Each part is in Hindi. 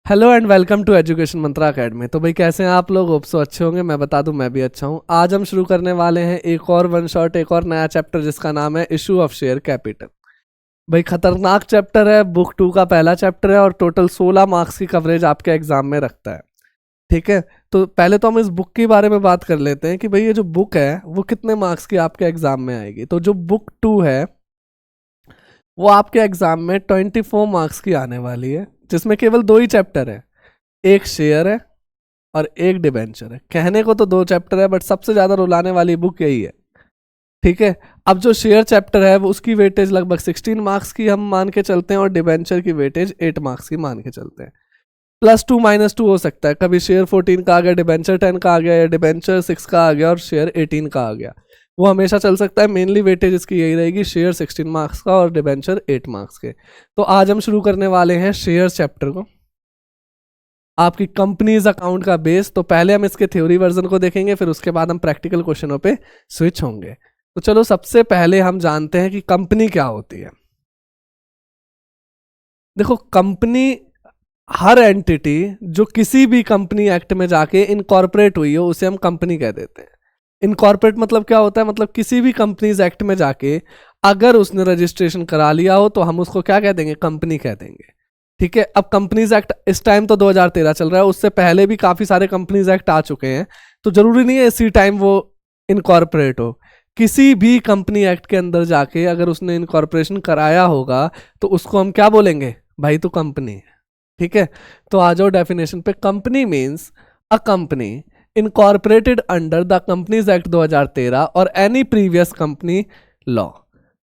Hello and welcome to Education Mantra Academy. तो भाई कैसे हैं आप लोग? होप सो अच्छे होंगे। मैं बता दूं मैं भी अच्छा हूं। आज हम शुरू करने वाले हैं एक और वन शॉट, एक और नया चैप्टर जिसका नाम है इशू ऑफ शेयर कैपिटल। भाई खतरनाक चैप्टर है, बुक 2 का पहला चैप्टर है और टोटल 16 मार्क्स की कवरेज आपके एग्जाम में रखता है। ठीक है, तो पहले तो हम इस बुक के बारे में बात कर लेते हैं कि भाई ये जो बुक है वो कितने मार्क्स की आपके एग्जाम में आएगी। तो जो बुक 2 है वो आपके एग्जाम में 24 मार्क्स की आने वाली है, जिसमें केवल 2 ही चैप्टर है, एक शेयर है और एक डिबेंचर है। कहने को तो 2 चैप्टर है बट सबसे ज्यादा रुलाने वाली बुक यही है। ठीक है, अब जो शेयर चैप्टर है वो उसकी वेटेज लगभग 16 मार्क्स की हम मान के चलते हैं और डिबेंचर की वेटेज 8 मार्क्स की मान के चलते हैं। +2 -2 हो सकता है, कभी शेयर 14 का आ गया, डिबेंचर 10 का आ गया, या डिबेंचर 6 का आ गया और शेयर 18 का आ गया। वो हमेशा चल सकता है। मेनली वेटेज इसकी यही रहेगी, शेयर 16 मार्क्स का और डिबेंचर 8 मार्क्स के। तो आज हम शुरू करने वाले हैं शेयर चैप्टर को, आपकी कंपनीज अकाउंट का बेस। तो पहले हम इसके थ्योरी वर्जन को देखेंगे, फिर उसके बाद हम प्रैक्टिकल क्वेश्चनों पे स्विच होंगे। तो चलो सबसे पहले हम जानते हैं कि कंपनी क्या होती है। देखो, कंपनी हर एंटिटी जो किसी भी कंपनी एक्ट में जाके इनकॉर्पोरेट हुई हो उसे हम कंपनी कह देते हैं। इनकॉर्पोरेट मतलब क्या होता है? मतलब किसी भी कंपनीज एक्ट में जाके अगर उसने रजिस्ट्रेशन करा लिया हो तो हम उसको क्या कह देंगे? कंपनी कह देंगे। ठीक है, अब कंपनीज एक्ट इस टाइम तो 2013 चल रहा है, उससे पहले भी काफी सारे कंपनीज एक्ट आ चुके हैं, तो जरूरी नहीं है इसी टाइम वो इनकॉर्पोरेट हो। किसी भी कंपनी एक्ट के अंदर जाके अगर उसने इनकॉर्पोरेशन कराया होगा तो उसको हम क्या बोलेंगे? भाई तो कंपनी है। ठीक है, तो आ जाओ डेफिनेशन पे। Company means a company incorporated under the companies act 2013 और एनी प्रीवियस कंपनी लॉ।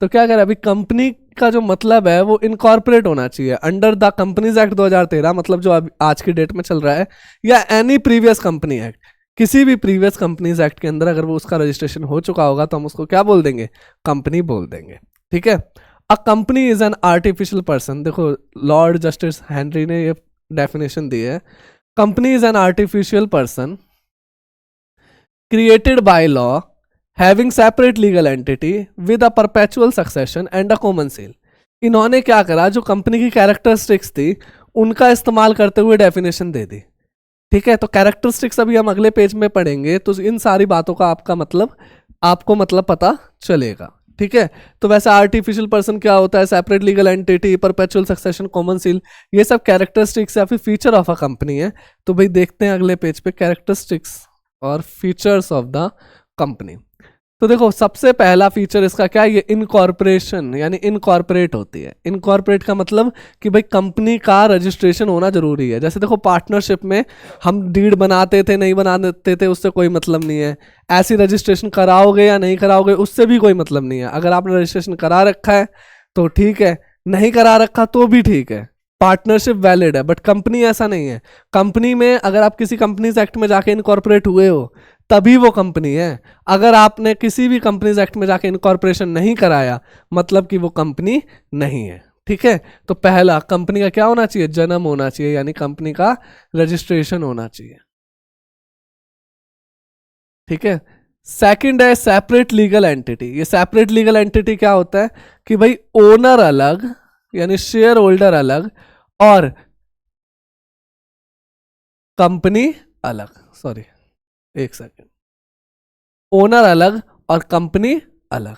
तो क्या करें, अभी कंपनी का जो मतलब है वो इनकॉर्पोरेट होना चाहिए अंडर द कंपनीज एक्ट 2013, मतलब जो अभी आज की डेट में चल रहा है, या एनी प्रीवियस कंपनी एक्ट, किसी भी प्रीवियस कंपनीज एक्ट के अंदर अगर वो उसका रजिस्ट्रेशन हो चुका होगा तो हम उसको क्या बोल देंगे? कंपनी बोल देंगे। ठीक है, a company is an artificial person. देखो, लॉर्ड जस्टिस हेनरी ने ये डेफिनेशन दी है, company is an artificial person created by law having separate legal entity with a perpetual succession and a common seal. इन्होंने क्या करा, जो कंपनी की कैरेक्टरिस्टिक्स थी उनका इस्तेमाल करते हुए डेफिनेशन दे दी। ठीक है, तो कैरेक्टरिस्टिक्स अभी हम अगले पेज में पढ़ेंगे, तो इन सारी बातों का आपको मतलब पता चलेगा। ठीक है, तो वैसे आर्टिफिशियल पर्सन क्या होता है? Separate legal entity, perpetual succession, common seal, ये सब कैरेक्टरिस्टिक्स या फिर फीचर ऑफ अ कंपनी है। तो भाई देखते हैं अगले पेज पे कैरेक्टरिस्टिक्स और फीचर्स ऑफ द कंपनी। तो देखो, सबसे पहला फीचर इसका क्या है? ये इनकॉर्पोरेशन, यानी इनकॉर्पोरेट होती है। इनकॉर्पोरेट का मतलब कि भाई कंपनी का रजिस्ट्रेशन होना जरूरी है। जैसे देखो, पार्टनरशिप में हम डीड बनाते थे नहीं बनाते थे उससे कोई मतलब नहीं है। ऐसी रजिस्ट्रेशन कराओगे या नहीं कराओगे उससे भी कोई मतलब नहीं है। अगर आपने रजिस्ट्रेशन करा रखा है तो ठीक है, नहीं करा रखा तो भी ठीक है, पार्टनरशिप वैलिड है। बट कंपनी ऐसा नहीं है। कंपनी में अगर आप किसी कंपनीज एक्ट में जाके इनकॉर्पोरेट हुए हो तभी वो कंपनी है। अगर आपने किसी भी कंपनीज एक्ट में जाके इनकॉर्पोरेशन नहीं कराया मतलब कि वो कंपनी नहीं है। ठीक है, तो पहला, कंपनी का क्या होना चाहिए? जन्म होना चाहिए, यानी कंपनी का रजिस्ट्रेशन होना चाहिए। ठीक है, सेकंड है सेपरेट लीगल एंटिटी। ये सेपरेट लीगल एंटिटी क्या होता है कि भाई ओनर अलग, यानी शेयर होल्डर अलग और कंपनी अलग। सॉरी, एक सेकेंड, ओनर अलग और कंपनी अलग।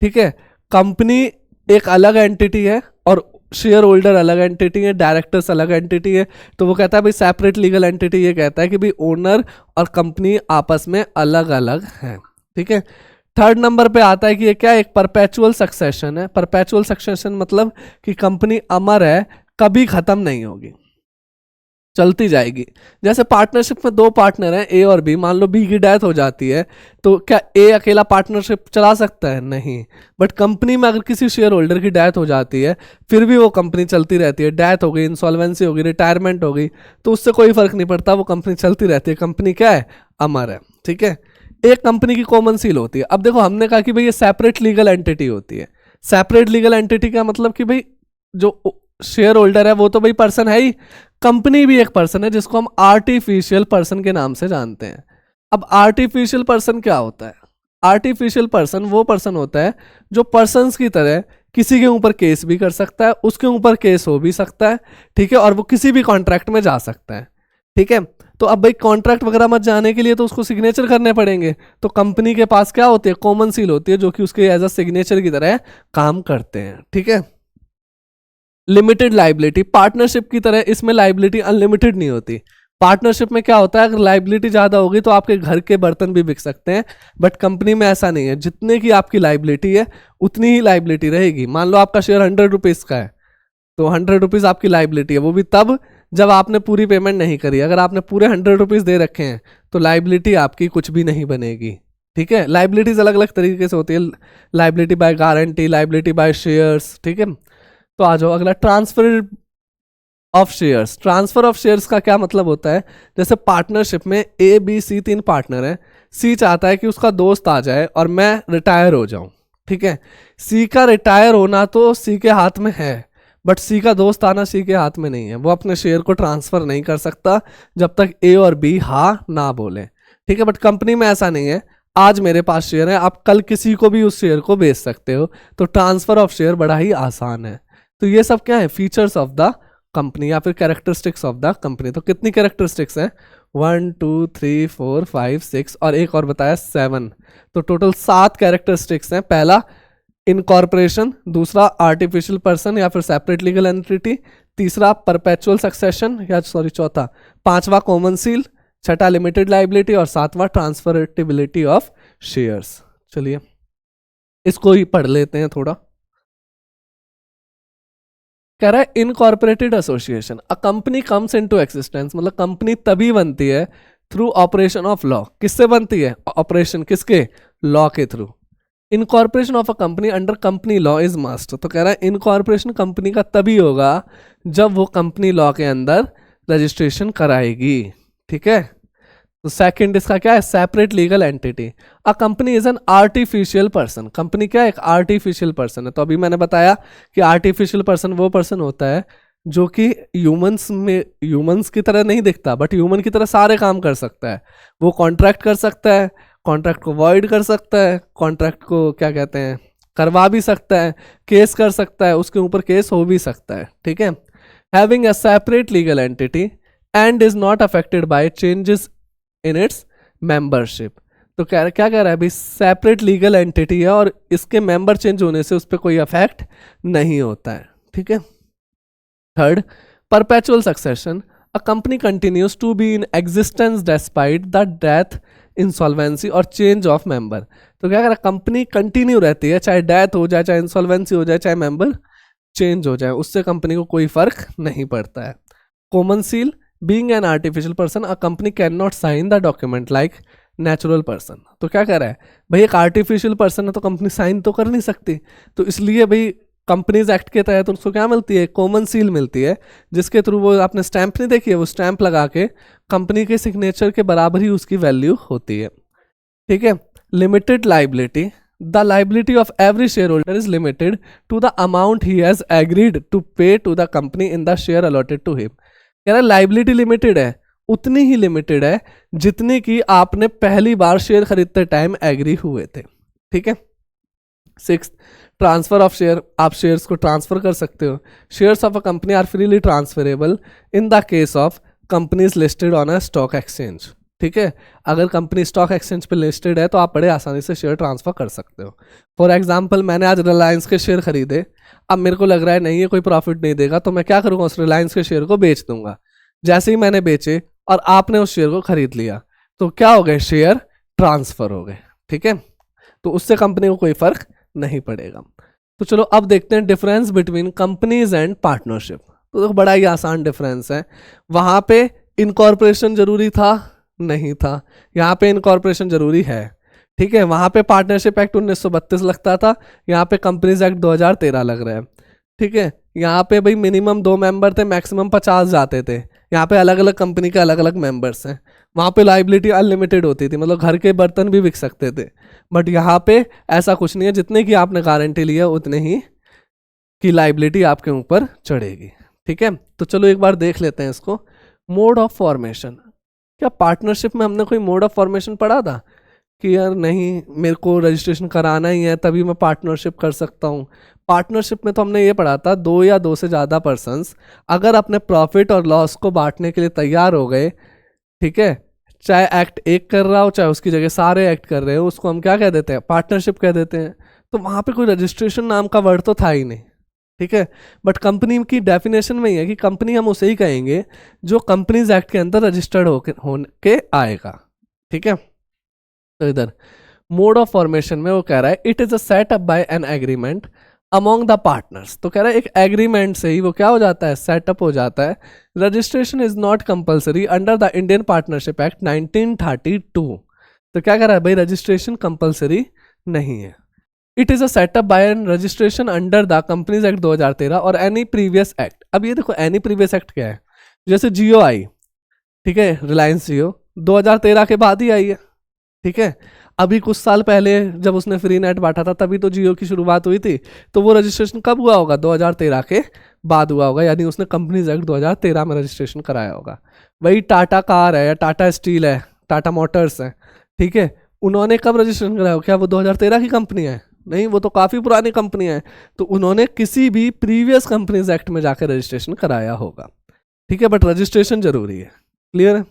ठीक है, कंपनी एक अलग एंटिटी है और शेयर होल्डर अलग एंटिटी है, डायरेक्टर्स अलग एंटिटी है। तो वो कहता है भाई सेपरेट लीगल एंटिटी ये कहता है कि भाई ओनर और कंपनी आपस में अलग अलग हैं। ठीक है, थर्ड नंबर पे आता है कि ये क्या, एक परपेचुअल सक्सेशन है। परपेचुअल सक्सेशन मतलब कि कंपनी अमर है, कभी खत्म नहीं होगी, चलती जाएगी। जैसे पार्टनरशिप में 2 पार्टनर हैं, ए और बी, मान लो बी की डेथ हो जाती है तो क्या ए अकेला पार्टनरशिप चला सकता है? नहीं। बट कंपनी में अगर किसी शेयर होल्डर की डेथ हो जाती है फिर भी वो कंपनी चलती रहती है। डेथ हो गई, इंसॉल्वेंसी हो गई, रिटायरमेंट हो गई, तो उससे कोई फर्क नहीं पड़ता, वो कंपनी चलती रहती है। कंपनी क्या है? अमर है। ठीक है, एक कंपनी की कॉमन सील होती है। अब देखो, हमने कहा कि भाई ये सेपरेट लीगल एंटिटी होती है। सेपरेट लीगल एंटिटी का मतलब कि भाई जो शेयर होल्डर है वो तो भाई पर्सन है ही, कंपनी भी एक पर्सन है जिसको हम आर्टिफिशियल पर्सन के नाम से जानते हैं। अब आर्टिफिशियल पर्सन क्या होता है? आर्टिफिशियल पर्सन वो पर्सन होता है जो पर्सन्स की तरह किसी के ऊपर केस भी कर सकता है, उसके ऊपर केस हो भी सकता है, ठीक है, और वो किसी भी कॉन्ट्रैक्ट में जा सकता है, ठीक है। तो अब भाई कॉन्ट्रैक्ट वगैरह मत जाने के लिए तो उसको सिग्नेचर करने पड़ेंगे, तो कंपनी के पास क्या होती है, कॉमन सील होती है, जो कि उसके एज अ सिग्नेचर की तरह काम करते हैं, ठीक है। लिमिटेड लाइबिलिटी, पार्टनरशिप की तरह इसमें लाइबिलिटी अनलिमिटेड नहीं होती। पार्टनरशिप में क्या होता है, अगर लाइबिलिटी ज़्यादा होगी तो आपके घर के बर्तन भी बिक सकते हैं, बट कंपनी में ऐसा नहीं है, जितने की आपकी लाइबिलिटी है उतनी ही लाइबिलिटी रहेगी। मान लो आपका शेयर 100 रुपीज़ का है, तो 100 रुपीज़ आपकी लाइबिलिटी है, वो भी तब जब आपने पूरी पेमेंट नहीं करी। अगर आपने पूरे 100 रुपीज़ दे रखे हैं तो लाइबिलिटी आपकी कुछ भी नहीं बनेगी, ठीक है। लाइबिलिटीज अलग अलग तरीके से होती है, liability by guarantee, liability by shares, ठीक है। तो आ जाओ अगला, transfer of shares. Transfer of shares का क्या मतलब होता है, जैसे पार्टनरशिप में ए बी सी 3 पार्टनर हैं, सी चाहता है कि उसका दोस्त आ जाए और मैं रिटायर हो जाऊं, ठीक है। सी का रिटायर होना तो सी के हाथ में है, बट सी का दोस्त आना सी के हाथ में नहीं है। वो अपने शेयर को ट्रांसफर नहीं कर सकता जब तक ए और बी हाँ ना बोले, ठीक है। बट कंपनी में ऐसा नहीं है, आज मेरे पास शेयर है, आप कल किसी को भी उस शेयर को बेच सकते हो, तो ट्रांसफर ऑफ शेयर बड़ा ही आसान है। तो ये सब क्या है, फीचर्स ऑफ द कंपनी या फिर कैरेक्टरिस्टिक्स ऑफ द कंपनी। तो कितनी कैरेक्टरिस्टिक्स हैं, 1 2 3 4 5 6 और एक और बताया 7, तो टोटल 7 कैरेक्टरिस्टिक्स हैं। पहला इनकॉर्पोरेशन, दूसरा आर्टिफिशियल पर्सन या फिर सेपरेट लीगल एंटिटी, तीसरा परपेचुअल सक्सेशन या सॉरी चौथा, पांचवा कॉमन सील, छठा लिमिटेड लाइबिलिटी और सातवां ट्रांसफरेबिलिटी ऑफ शेयर्स। चलिए इसको ही पढ़ लेते हैं थोड़ा। कह रहा है incorporated association, a company comes into existence, मतलब कंपनी तभी बनती है थ्रू ऑपरेशन ऑफ लॉ। किससे बनती है, ऑपरेशन किसके, लॉ के through. Incorporation of a company under company law is must, तो कह रहा है इनकॉर्पोरेशन कंपनी का तभी होगा जब वो कंपनी लॉ के अंदर रजिस्ट्रेशन कराएगी, ठीक है। तो सेकंड इसका क्या है, separate legal entity. A company is an artificial person, company क्या है, एक आर्टिफिशियल पर्सन है। तो अभी मैंने बताया कि आर्टिफिशियल पर्सन वो पर्सन होता है जो कि ह्यूमंस की तरह नहीं दिखता, बट ह्यूमन की तरह सारे काम कर सकता है। वो कॉन्ट्रैक्ट कर सकता है, कॉन्ट्रैक्ट को वॉइड कर सकता है, कॉन्ट्रैक्ट को क्या कहते हैं करवा भी सकता है, केस कर सकता है, उसके ऊपर केस हो भी सकता है, ठीक है। Having a separate legal entity and is not affected by changes in its membership. तो क्या कह रहा है भाई, सेपरेट लीगल एंटिटी है और इसके मेंबर चेंज होने से उस पर कोई अफेक्ट नहीं होता है, ठीक है। Third, perpetual succession, a company continues to be in existence despite the death, insolvency और चेंज ऑफ मेंबर। तो क्या कह रहा है, कंपनी कंटिन्यू रहती है, चाहे डेथ हो जाए, चाहे इंसॉल्वेंसी हो जाए, चाहे मेंबर चेंज हो जाए, उससे कंपनी को कोई फर्क नहीं पड़ता है। Common seal, being an artificial person a company can not sign the document like natural person. तो क्या कह रहा है भाई, एक आर्टिफिशियल पर्सन है तो कंपनी साइन तो कर नहीं सकती, तो इसलिए भाई कंपनीज एक्ट के तहत उसको क्या मिलती है, कॉमन सील मिलती है, जिसके थ्रू वो आपने स्टैंप नहीं देखी है, वो स्टैंप लगा के कंपनी के सिग्नेचर के बराबर ही उसकी वैल्यू होती है, ठीक है। Limited liability, the liability of every share holder is limited to the amount he has agreed to pay to the company in the share allotted to him. कह रहा है लाइबिलिटी लिमिटेड है, उतनी ही लिमिटेड है जितनी की आपने पहली बार शेयर खरीदते टाइम एग्री हुए थे, ठीक है। 6, ट्रांसफर ऑफ शेयर, आप शेयर्स को ट्रांसफर कर सकते हो। Shares of a company are freely transferable in the case of companies listed on a stock exchange, ठीक है। अगर कंपनी स्टॉक एक्सचेंज पे लिस्टेड है तो आप बड़े आसानी से शेयर ट्रांसफर कर सकते हो। फॉर एग्जांपल मैंने आज रिलायंस के शेयर खरीदे, अब मेरे को लग रहा है नहीं ये कोई प्रॉफिट नहीं देगा, तो मैं क्या करूँगा, उस रिलायंस के शेयर को बेच दूंगा। जैसे ही मैंने बेचे और आपने उस शेयर को खरीद लिया, तो क्या हो गए, शेयर ट्रांसफर हो गए, ठीक है। तो उससे कंपनी को कोई फर्क नहीं पड़ेगा। तो चलो अब देखते हैं difference between companies and partnership. तो देखो बड़ा ही आसान डिफरेंस है, वहां पे इनकॉर्पोरेशन जरूरी था नहीं था, यहाँ पे इनकॉर्पोरेशन जरूरी है, ठीक है। वहां पे पार्टनरशिप एक्ट 1932 लगता था, यहाँ पे कंपनीज एक्ट 2013 लग रहा है, ठीक है। यहाँ पे भाई मिनिमम 2 मेंबर थे, मैक्सिमम 50 जाते थे। यहाँ पे अलग अलग कंपनी के अलग अलग मेंबर्स हैं। वहाँ पे लाइबिलिटी अनलिमिटेड होती थी, मतलब घर के बर्तन भी बिक सकते थे, बट यहाँ पे ऐसा कुछ नहीं है, जितने की आपने गारंटी ली है उतने ही की लाइबिलिटी आपके ऊपर चढ़ेगी, ठीक है। तो चलो एक बार देख लेते हैं इसको। मोड ऑफ फॉर्मेशन, क्या पार्टनरशिप में हमने कोई मोड ऑफ फॉर्मेशन पढ़ा था कि यार नहीं, मेरे को रजिस्ट्रेशन कराना ही है तभी मैं पार्टनरशिप कर सकता हूँ। पार्टनरशिप में तो हमने ये पढ़ा था, दो या दो से ज़्यादा पर्सन्स अगर अपने प्रॉफिट और लॉस को बांटने के लिए तैयार हो गए, ठीक है, चाहे एक्ट एक कर रहा हो चाहे उसकी जगह सारे एक्ट कर रहे हो, उसको हम क्या कह देते हैं, पार्टनरशिप कह देते हैं। तो वहाँ पे कोई रजिस्ट्रेशन नाम का वर्ड तो था ही नहीं, ठीक है। बट कंपनी की डेफिनेशन में ही है कि कंपनी हम उसे ही कहेंगे जो कंपनीज एक्ट के अंदर रजिस्टर्ड होके आएगा, ठीक है। तो इधर मोड ऑफ फॉर्मेशन में वो कह रहा है it is a setup by an agreement among the partners. तो कह रहा है एक एग्रीमेंट से ही वो क्या हो जाता है, सेटअप हो जाता है। Registration is not compulsory under the Indian partnership act 1932। तो क्या कह रहा है भाई, रजिस्ट्रेशन कंपलसरी नहीं है। It is a setup by an registration under the companies act 2013 और एनी प्रीवियस एक्ट। अब ये देखो एनी प्रीवियस एक्ट क्या है, जैसे जियो आई, ठीक है, रिलायंस जियो 2013 के बाद ही आई है, ठीक है। अभी कुछ साल पहले जब उसने फ्री नेट बांटा था तभी तो जियो की शुरुआत हुई थी, तो वो रजिस्ट्रेशन कब हुआ होगा, 2013 के बाद हुआ होगा, यानी उसने कंपनीज एक्ट 2013 में रजिस्ट्रेशन कराया होगा। वही टाटा कार है या टाटा स्टील है, टाटा मोटर्स है, ठीक है, उन्होंने कब रजिस्ट्रेशन कराया, क्या वो 2013 की कंपनी है? नहीं, वो तो काफ़ी पुरानी कंपनी है। तो उन्होंने किसी भी प्रीवियस कंपनीज एक्ट में जाकर रजिस्ट्रेशन कराया होगा, ठीक है, बट रजिस्ट्रेशन जरूरी है। क्लियर है?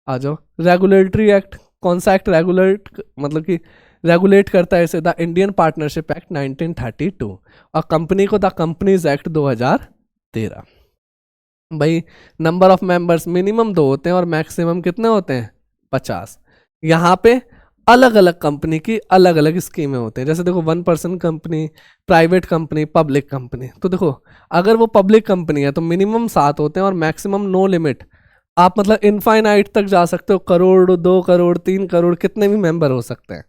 आ जाओ, रेगुलेटरी एक्ट, कौन सा एक्ट रेगुलेट, मतलब कि रेगुलेट करता है इसे, द इंडियन पार्टनरशिप एक्ट 1932 और कंपनी को द कंपनीज एक्ट 2013। भाई नंबर ऑफ मेंबर्स मिनिमम 2 होते हैं और मैक्सिमम कितने होते हैं, 50। यहाँ पे अलग अलग कंपनी की अलग अलग स्कीमें होते हैं, जैसे देखो 1 person company, private company, public company. तो देखो अगर वो पब्लिक कंपनी है तो मिनिमम 7 होते हैं और मैक्सिमम नो लिमिट, आप मतलब इनफाइनाइट तक जा सकते हो, करोड़, 2 करोड़, 3 करोड़, कितने भी मेंबर हो सकते हैं।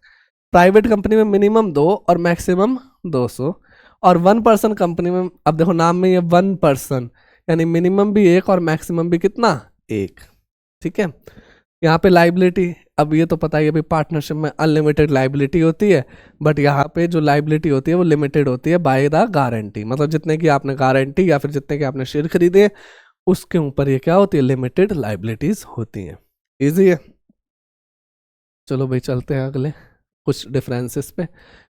प्राइवेट कंपनी में मिनिमम 2 और मैक्सिमम 200। और 1 पर्सन कंपनी में, अब देखो नाम में ये 1 पर्सन, यानी मिनिमम भी 1 और मैक्सिमम भी कितना, 1, ठीक है। यहाँ पे लाइबिलिटी, अब ये तो पता ही है भाई, पार्टनरशिप में अनलिमिटेड लाइबिलिटी होती है, बट यहाँ पे जो लाइबिलिटी होती है वो लिमिटेड होती है बाय द गारंटी, मतलब जितने की आपने गारंटी या फिर जितने के आपने शेयर खरीदे उसके ऊपर ये क्या होती है, लिमिटेड लाइबिलिटीज होती हैं। इजी है। चलो भाई चलते हैं अगले कुछ डिफरेंसेस पे।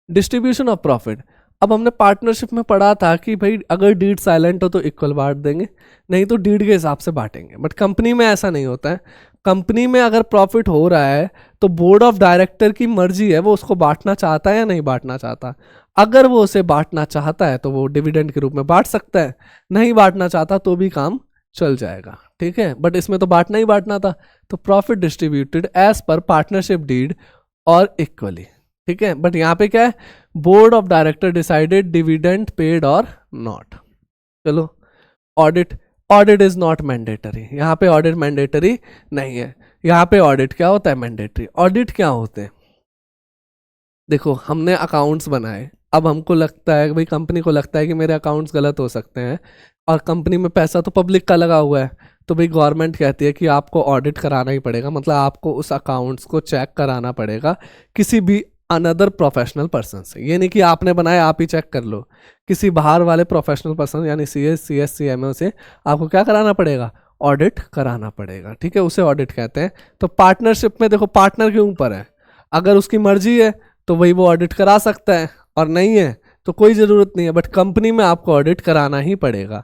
डिस्ट्रीब्यूशन ऑफ प्रॉफिट, अब हमने पार्टनरशिप में पढ़ा था कि भाई अगर डीड साइलेंट हो तो इक्वल बांट देंगे, नहीं तो डीड के हिसाब से बांटेंगे, बट कंपनी में ऐसा नहीं होता है। कंपनी में अगर प्रॉफिट हो रहा है तो बोर्ड ऑफ डायरेक्टर की मर्जी है, वो उसको बांटना चाहता है या नहीं बांटना चाहता। अगर वो उसे बांटना चाहता है तो वो डिविडेंड के रूप में बांट सकता है, नहीं बांटना चाहता तो भी काम चल जाएगा, ठीक है। बट इसमें तो बांटना ही बांटना था, तो profit distributed as per partnership deed और इक्वली, ठीक है। बट यहाँ पे क्या है, board of director decided dividend paid और नॉट। चलो audit, audit is not mandatory, यहाँ पे ऑडिट मैंडेटरी नहीं है। यहाँ पे ऑडिट क्या होता है, मैंडेटरी। ऑडिट क्या होते हैं, देखो हमने अकाउंट्स बनाए, अब हमको लगता है भाई, कंपनी को लगता है कि मेरे अकाउंट्स गलत हो सकते हैं और कंपनी में पैसा तो पब्लिक का लगा हुआ है, तो भाई गवर्नमेंट कहती है कि आपको ऑडिट कराना ही पड़ेगा, मतलब आपको उस अकाउंट्स को चेक कराना पड़ेगा किसी भी अनदर प्रोफेशनल पर्सन से। ये नहीं कि आपने बनाया आप ही चेक कर लो, किसी बाहर वाले प्रोफेशनल पर्सन यानी CS, CS, CMO से आपको क्या कराना पड़ेगा, ऑडिट कराना पड़ेगा, ठीक है, उसे ऑडिट कहते हैं। तो पार्टनरशिप में देखो पार्टनर के ऊपर है, अगर उसकी मर्जी है तो वही वो ऑडिट करा सकता है और नहीं है तो कोई ज़रूरत नहीं है, बट कंपनी में आपको ऑडिट कराना ही पड़ेगा।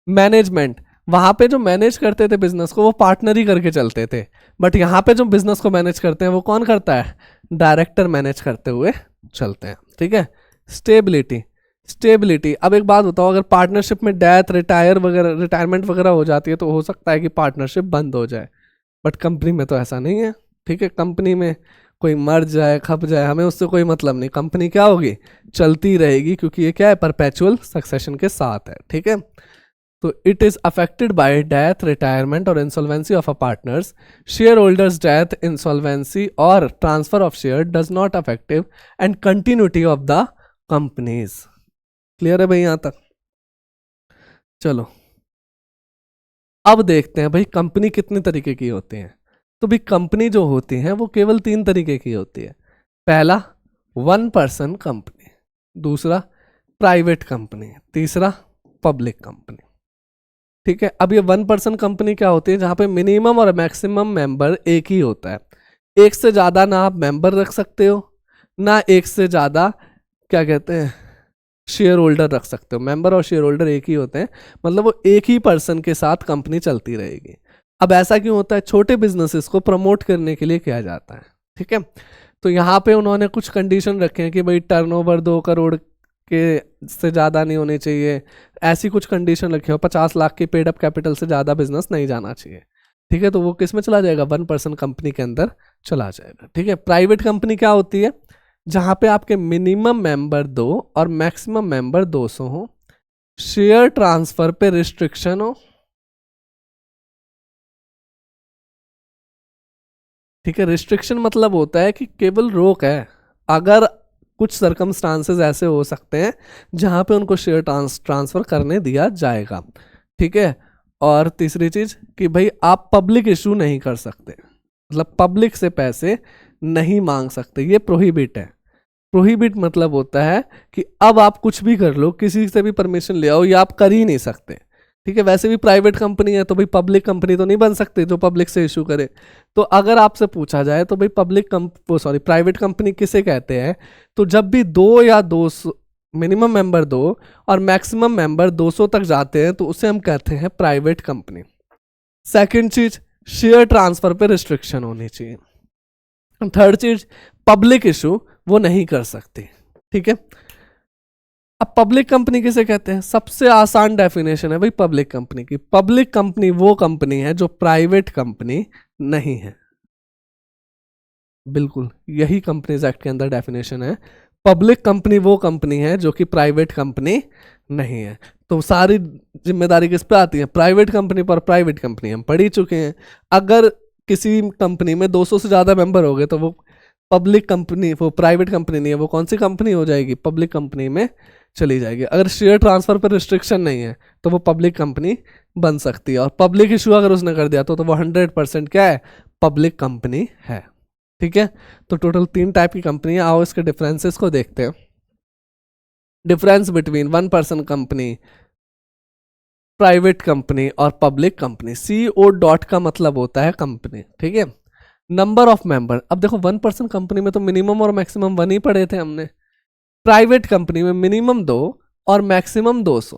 मैनेजमेंट, वहाँ पे जो मैनेज करते थे बिजनेस को वो पार्टनर ही करके चलते थे, बट यहाँ पे जो बिजनेस को मैनेज करते हैं वो कौन करता है, डायरेक्टर मैनेज करते हुए चलते हैं, ठीक है। स्टेबिलिटी, स्टेबिलिटी, अब एक बात बताओ, अगर पार्टनरशिप में डेथ, रिटायरमेंट वगैरह हो जाती है तो हो सकता है कि पार्टनरशिप बंद हो जाए, बट कंपनी में तो ऐसा नहीं है, ठीक है। कंपनी में कोई मर जाए, खप जाए, हमें उससे कोई मतलब नहीं, कंपनी क्या होगी, चलती रहेगी, क्योंकि ये क्या है, परपेचुअल सक्सेशन के साथ है, ठीक है। तो it is affected by death, retirement और insolvency of a partners, share holders death, insolvency और transfer of share does not affective and continuity of the companies. Clear है भाई यहां तक? चलो अब देखते हैं भाई कंपनी कितने तरीके की होती हैं। तो भाई कंपनी जो होती है वो केवल 3 तरीके की होती है। पहला 1 पर्सन कंपनी, दूसरा प्राइवेट कंपनी, तीसरा पब्लिक कंपनी, ठीक है। अब ये 1 पर्सन कंपनी क्या होती है, जहां पे मिनिमम और मैक्सिमम मेंबर एक ही होता है, एक से ज़्यादा ना आप मेंबर रख सकते हो, ना एक से ज़्यादा क्या कहते हैं शेयर होल्डर रख सकते हो। मेंबर और शेयर होल्डर एक ही होते हैं, मतलब वो एक ही पर्सन के साथ कंपनी चलती रहेगी। अब ऐसा क्यों होता है? छोटे बिजनेसेस को प्रमोट करने के लिए किया जाता है, ठीक है। तो यहाँ पे उन्होंने कुछ कंडीशन रखे हैं कि भाई टर्नओवर 2 करोड़ के से ज़्यादा नहीं होनी चाहिए, ऐसी कुछ कंडीशन रखी हो। 50 लाख की पेड अप कैपिटल से ज़्यादा बिजनेस नहीं जाना चाहिए, ठीक है। तो वो किस में चला जाएगा? 1% कंपनी के अंदर चला जाएगा, ठीक है। प्राइवेट कंपनी क्या होती है? जहाँ पे आपके मिनिमम मेंबर 2 और मैक्सिमम मेंबर 200 हो, शेयर ट्रांसफर पे रिस्ट्रिक्शन हो, ठीक है। रिस्ट्रिक्शन मतलब होता है कि केवल रोक है, अगर कुछ सरकमस्टांसेस ऐसे हो सकते हैं जहां पे उनको शेयर ट्रांसफर करने दिया जाएगा, ठीक है। और तीसरी चीज कि भाई आप पब्लिक इशू नहीं कर सकते, मतलब पब्लिक से पैसे नहीं मांग सकते, ये प्रोहिबिट है। प्रोहिबिट मतलब होता है कि अब आप कुछ भी कर लो, किसी से भी परमिशन ले आओ, ये आप कर ही नहीं सकते, ठीक है। वैसे भी प्राइवेट कंपनी है तो भाई पब्लिक कंपनी तो नहीं बन सकती जो पब्लिक से इशू करे। तो अगर आपसे पूछा जाए तो भाई प्राइवेट कंपनी किसे कहते हैं? तो जब भी 200 मिनिमम मेंबर 2 और मैक्सिमम मेंबर 200 तक जाते हैं तो उसे हम कहते हैं प्राइवेट कंपनी। सेकेंड चीज, शेयर ट्रांसफर पे रिस्ट्रिक्शन होनी चाहिए। थर्ड चीज, पब्लिक इशू वो नहीं कर सकती, ठीक है। अब पब्लिक कंपनी किसे कहते हैं? सबसे आसान डेफिनेशन है भाई पब्लिक कंपनी की। पब्लिक कंपनी वो कंपनी है जो प्राइवेट कंपनी नहीं है, बिल्कुल यही कंपनीज एक्ट के अंदर डेफिनेशन है। पब्लिक कंपनी वो कंपनी है जो कि प्राइवेट कंपनी नहीं है। तो सारी जिम्मेदारी किस पे आती है? प्राइवेट कंपनी पर। प्राइवेट कंपनी हम पढ़ ही चुके हैं, अगर किसी कंपनी में 200 से ज़्यादा मेंबर हो गए तो वो पब्लिक कंपनी, वो प्राइवेट कंपनी नहीं है, वो कौन सी कंपनी हो जाएगी? पब्लिक कंपनी में चली जाएगी। अगर शेयर ट्रांसफर पर रिस्ट्रिक्शन नहीं है तो वो पब्लिक कंपनी बन सकती है, और पब्लिक इशू अगर उसने कर दिया तो वो 100% क्या है? पब्लिक कंपनी है, ठीक है। तो टोटल 3 टाइप की कंपनी है। आओ इसके डिफरेंसेस को देखते हैं। Difference between 1% company, private company और पब्लिक कंपनी। CO डॉट का मतलब होता है कंपनी, ठीक है। नंबर ऑफ मेंबर, अब देखो 1% कंपनी में तो मिनिमम और मैक्सिमम 1 ही पढ़े थे हमने। प्राइवेट कंपनी में मिनिमम 2 और मैक्सिमम 200,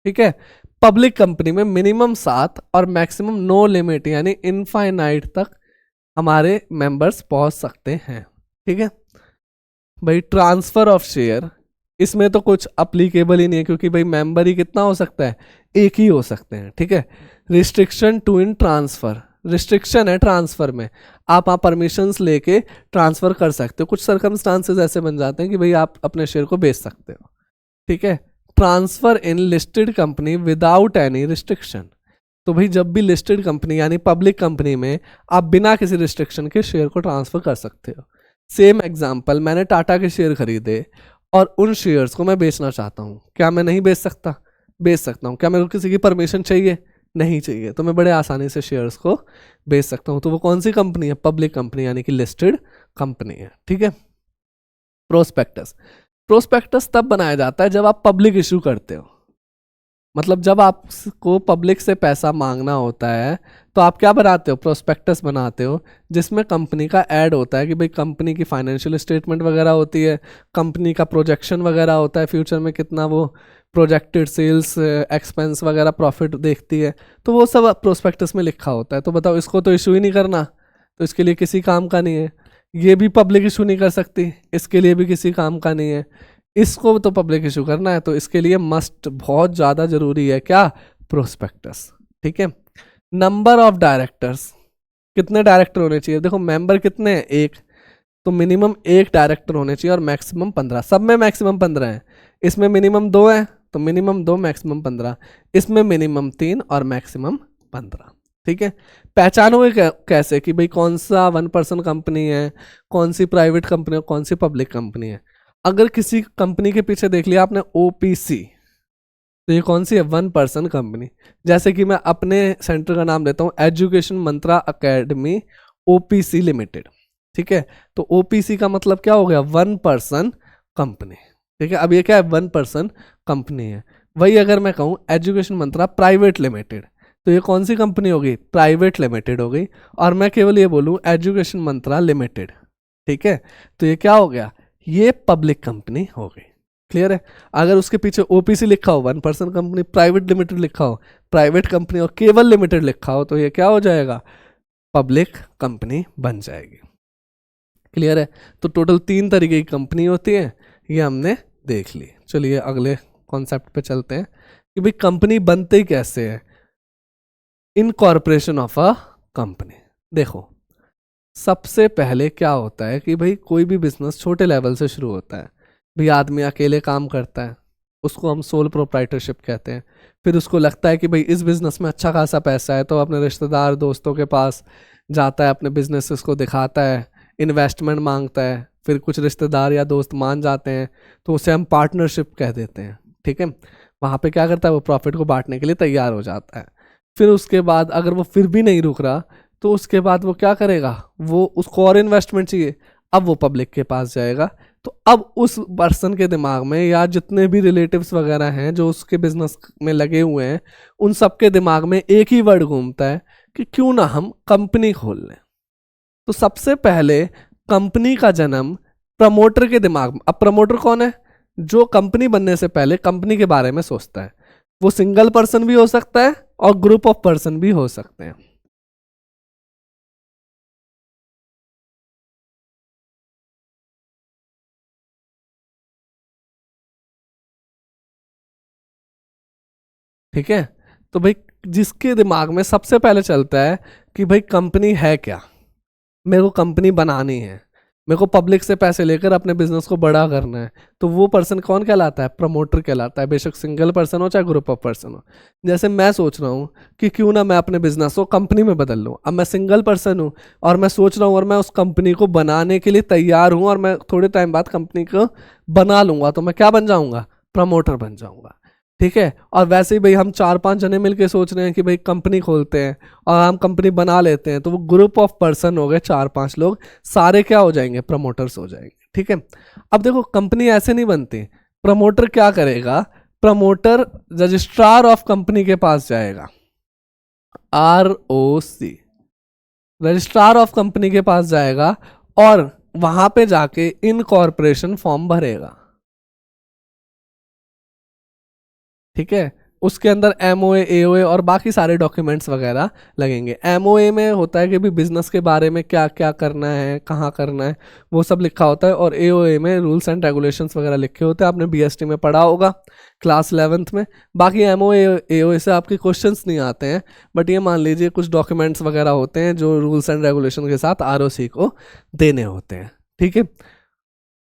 ठीक है। पब्लिक कंपनी में मिनिमम 7 और मैक्सिमम नो लिमिट यानी इनफाइनाइट तक हमारे मेंबर्स पहुंच सकते हैं, ठीक है। भाई ट्रांसफर ऑफ शेयर, इसमें तो कुछ अप्लीकेबल ही नहीं है क्योंकि भाई मेंबर ही कितना हो सकता है? एक ही हो सकते हैं, ठीक है। Restriction to in transfer, restriction है ट्रांसफर में, आप परमिशंस लेके ट्रांसफर कर सकते हो। कुछ सर्कमस्टांसेस ऐसे बन जाते हैं कि भाई आप अपने शेयर को बेच सकते हो, ठीक है। ट्रांसफर इन listed company without any restriction, तो भाई जब भी लिस्टेड कंपनी यानी पब्लिक कंपनी में आप बिना किसी रिस्ट्रिक्शन के शेयर को ट्रांसफर कर सकते हो। सेम एग्जांपल, मैंने टाटा के शेयर खरीदे और उन शेयर्स को मैं बेचना चाहता हूँ, क्या मैं नहीं बेच सकता? बेच सकता हूँ। क्या मेरे को किसी की परमिशन चाहिए? नहीं चाहिए। तो मैं बड़े आसानी से शेयर्स को बेच सकता हूँ। तो वो कौन सी कंपनी है? पब्लिक कंपनी यानी कि लिस्टेड कंपनी है, ठीक है। प्रोस्पेक्टस, प्रोस्पेक्टस तब बनाया जाता है जब आप पब्लिक इशू करते हो, मतलब जब आपको पब्लिक से पैसा मांगना होता है तो आप क्या बनाते हो? प्रोस्पेक्टस बनाते हो, जिसमें कंपनी का ऐड होता है कि भाई कंपनी की फाइनेंशियल स्टेटमेंट वगैरह होती है, कंपनी का प्रोजेक्शन वगैरह होता है, फ्यूचर में कितना वो प्रोजेक्टेड सेल्स एक्सपेंस वगैरह प्रॉफिट देखती है, तो वो सब प्रोस्पेक्टस में लिखा होता है। तो बताओ, इसको तो इशू ही नहीं करना, तो इसके लिए किसी काम का नहीं है। ये भी पब्लिक इशू नहीं कर सकती, इसके लिए भी किसी काम का नहीं है। इसको तो पब्लिक इशू करना है, तो इसके लिए मस्ट बहुत ज़्यादा ज़रूरी है क्या? प्रोस्पेक्टस, ठीक है। नंबर ऑफ डायरेक्टर्स, कितने डायरेक्टर होने चाहिए? देखो मेंबर कितने हैं? 1, तो मिनिमम 1 डायरेक्टर होने चाहिए और मैक्सिमम 15। सब में मैक्सिमम 15 है, इसमें मिनिमम 2 है तो मिनिमम 2 मैक्सिमम 15, इसमें मिनिमम 3 और मैक्सिमम 15, ठीक है। पहचानोगे कैसे कि भाई कौन सा 1% कंपनी है, कौन सी प्राइवेट कंपनी है, कौन सी पब्लिक कंपनी है? अगर किसी कंपनी के पीछे देख लिया आपने OPC, तो ये कौन सी है? 1% कंपनी। जैसे कि मैं अपने सेंटर का नाम लेता हूँ, education Mantra academy OPC limited, ठीक है। तो OPC का मतलब क्या हो गया? 1% कंपनी, ठीक है। अब ये क्या है? 1% कंपनी है। वही अगर मैं कहूँ एजुकेशन मंत्रा प्राइवेट लिमिटेड, तो ये कौन सी कंपनी होगी? प्राइवेट लिमिटेड हो गई। और मैं केवल ये बोलूँ एजुकेशन मंत्रा लिमिटेड, ठीक है, तो ये क्या हो गया? ये पब्लिक कंपनी हो गई। क्लियर है? अगर उसके पीछे ओपीसी लिखा हो, 1% कंपनी प्राइवेट लिमिटेड लिखा हो, प्राइवेट कंपनी और केवल लिमिटेड लिखा हो, तो ये क्या हो जाएगा? पब्लिक कंपनी बन जाएगी। क्लियर है? तो टोटल 3 तरीके की कंपनी होती है, ये हमने देख ली। चलिए अगले कॉन्सेप्ट पे चलते हैं कि भाई कंपनी बनते कैसे है। Incorporation of a company. देखो सबसे पहले क्या होता है कि भाई कोई भी बिजनेस छोटे लेवल से शुरू होता है। भाई आदमी अकेले काम करता है, उसको हम सोल प्रोप्राइटरशिप कहते हैं। फिर उसको लगता है कि भाई इस बिजनेस में अच्छा खासा पैसा है, तो अपने रिश्तेदार दोस्तों के पास जाता है, अपने बिजनेसेस को दिखाता है, इन्वेस्टमेंट मांगता है। फिर कुछ रिश्तेदार या दोस्त मान जाते हैं तो उसे हम पार्टनरशिप कह देते हैं। ठीक है, वहाँ पे क्या करता है, वो प्रॉफिट को बांटने के लिए तैयार हो जाता है। फिर उसके बाद अगर वो फिर भी नहीं रुक रहा तो उसके बाद वो क्या करेगा, वो उसको और इन्वेस्टमेंट चाहिए, अब वो पब्लिक के पास जाएगा। तो अब उस पर्सन के दिमाग में या जितने भी रिलेटिव्स वगैरह हैं जो उसके बिजनेस में लगे हुए हैं, उन सब के दिमाग में एक ही वर्ड घूमता है कि क्यों ना हम कंपनी खोल लें। तो सबसे पहले कंपनी का जन्म प्रमोटर के दिमाग में। अब प्रमोटर कौन है? जो कंपनी बनने से पहले कंपनी के बारे में सोचता है। वो सिंगल पर्सन भी हो सकता है और ग्रुप ऑफ पर्सन भी हो सकते हैं। ठीक है, तो भाई जिसके दिमाग में सबसे पहले चलता है कि भाई कंपनी है क्या, मेरे को कंपनी बनानी है, मेरे को पब्लिक से पैसे लेकर अपने बिजनेस को बड़ा करना है, तो वो पर्सन कौन कहलाता है? प्रमोटर कहलाता है। बेशक सिंगल पर्सन हो चाहे ग्रुप ऑफ पर्सन हो। जैसे मैं सोच रहा हूँ कि क्यों ना मैं अपने बिजनेस को कंपनी में बदल लूँ। अब मैं सिंगल पर्सन हूँ और मैं सोच रहा हूँ और मैं उस कंपनी को बनाने के लिए तैयार हूँ और मैं थोड़े टाइम बाद कंपनी को बना लूंगा, तो मैं क्या बन जाऊँगा? प्रमोटर बन जाऊँगा। ठीक है, और वैसे ही भाई हम 4-5 जने मिलके सोच रहे हैं कि भाई कंपनी खोलते हैं और हम कंपनी बना लेते हैं, तो वो ग्रुप ऑफ पर्सन हो गए 4-5 लोग, सारे क्या हो जाएंगे? प्रमोटर्स हो जाएंगे। ठीक है, अब देखो कंपनी ऐसे नहीं बनती। प्रमोटर क्या करेगा? प्रमोटर रजिस्ट्रार ऑफ कंपनी के पास जाएगा, ROC, रजिस्ट्रार ऑफ कंपनी के पास जाएगा और वहां पे जाके इनकॉर्पोरेशन फॉर्म भरेगा। ठीक है, उसके अंदर MOA, AOA और बाकी सारे डॉक्यूमेंट्स वगैरह लगेंगे। MOA में होता है कि भी बिजनेस के बारे में क्या क्या करना है, कहाँ करना है, वो सब लिखा होता है। और AOA में रूल्स एंड रेगुलेशंस वगैरह लिखे होते हैं, आपने BST में पढ़ा होगा क्लास 11th में। बाकी MOA, AOA से आपके क्वेश्चंस नहीं आते हैं, बट ये मान लीजिए कुछ डॉक्यूमेंट्स वगैरह होते हैं जो रूल्स एंड रेगुलेशन के साथ ROC को देने होते हैं। ठीक है,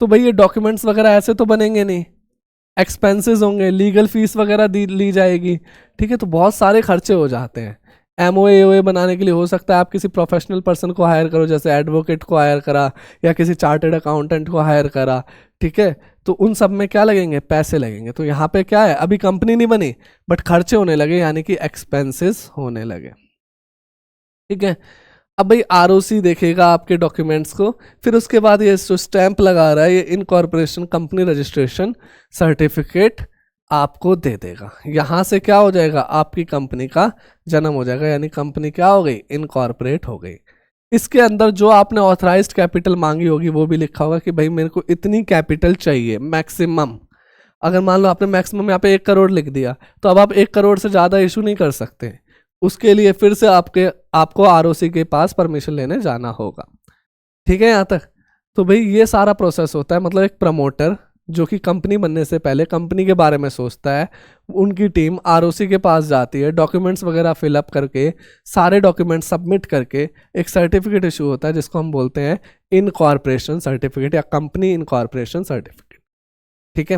तो भाई ये डॉक्यूमेंट्स वगैरह ऐसे तो बनेंगे नहीं, एक्सपेंसेस होंगे, लीगल फीस वगैरह ली जाएगी। ठीक है, तो बहुत सारे खर्चे हो जाते हैं। MOA, AOA बनाने के लिए हो सकता है आप किसी प्रोफेशनल पर्सन को हायर करो, जैसे एडवोकेट को हायर करा या किसी चार्टर्ड अकाउंटेंट को हायर करा। ठीक है, तो उन सब में क्या लगेंगे? पैसे लगेंगे। तो यहाँ पे क्या है, अभी कंपनी नहीं बनी बट खर्चे होने लगे, यानी कि एक्सपेंसेस होने लगे। ठीक है, अब भाई ROC देखेगा आपके डॉक्यूमेंट्स को, फिर उसके बाद ये जो स्टैंप लगा रहा है, ये इनकॉर्पोरेशन कंपनी रजिस्ट्रेशन सर्टिफिकेट आपको दे देगा। यहाँ से क्या हो जाएगा? आपकी कंपनी का जन्म हो जाएगा, यानी कंपनी क्या हो गई? इनकॉर्पोरेट हो गई। इसके अंदर जो आपने ऑथराइज्ड कैपिटल मांगी होगी वो भी लिखा होगा कि भाई मेरे को इतनी कैपिटल चाहिए मैक्सिमम। अगर मान लो आपने मैक्सिमम यहाँ पे 1 करोड़ लिख दिया, तो अब आप 1 करोड़ से ज़्यादा इशू नहीं कर सकते। उसके लिए फिर से आपको ROC के पास परमिशन लेने जाना होगा। ठीक है यहाँ तक? तो भाई ये सारा प्रोसेस होता है। मतलब एक प्रमोटर जो कि कंपनी बनने से पहले कंपनी के बारे में सोचता है, उनकी टीम ROC के पास जाती है, डॉक्यूमेंट्स वगैरह फिलअप करके, सारे डॉक्यूमेंट्स सबमिट करके एक सर्टिफिकेट इशू होता है जिसको हम बोलते हैं इनकॉर्पोरेशन सर्टिफिकेट या कंपनी इनकॉर्पोरेशन सर्टिफिकेट। ठीक है,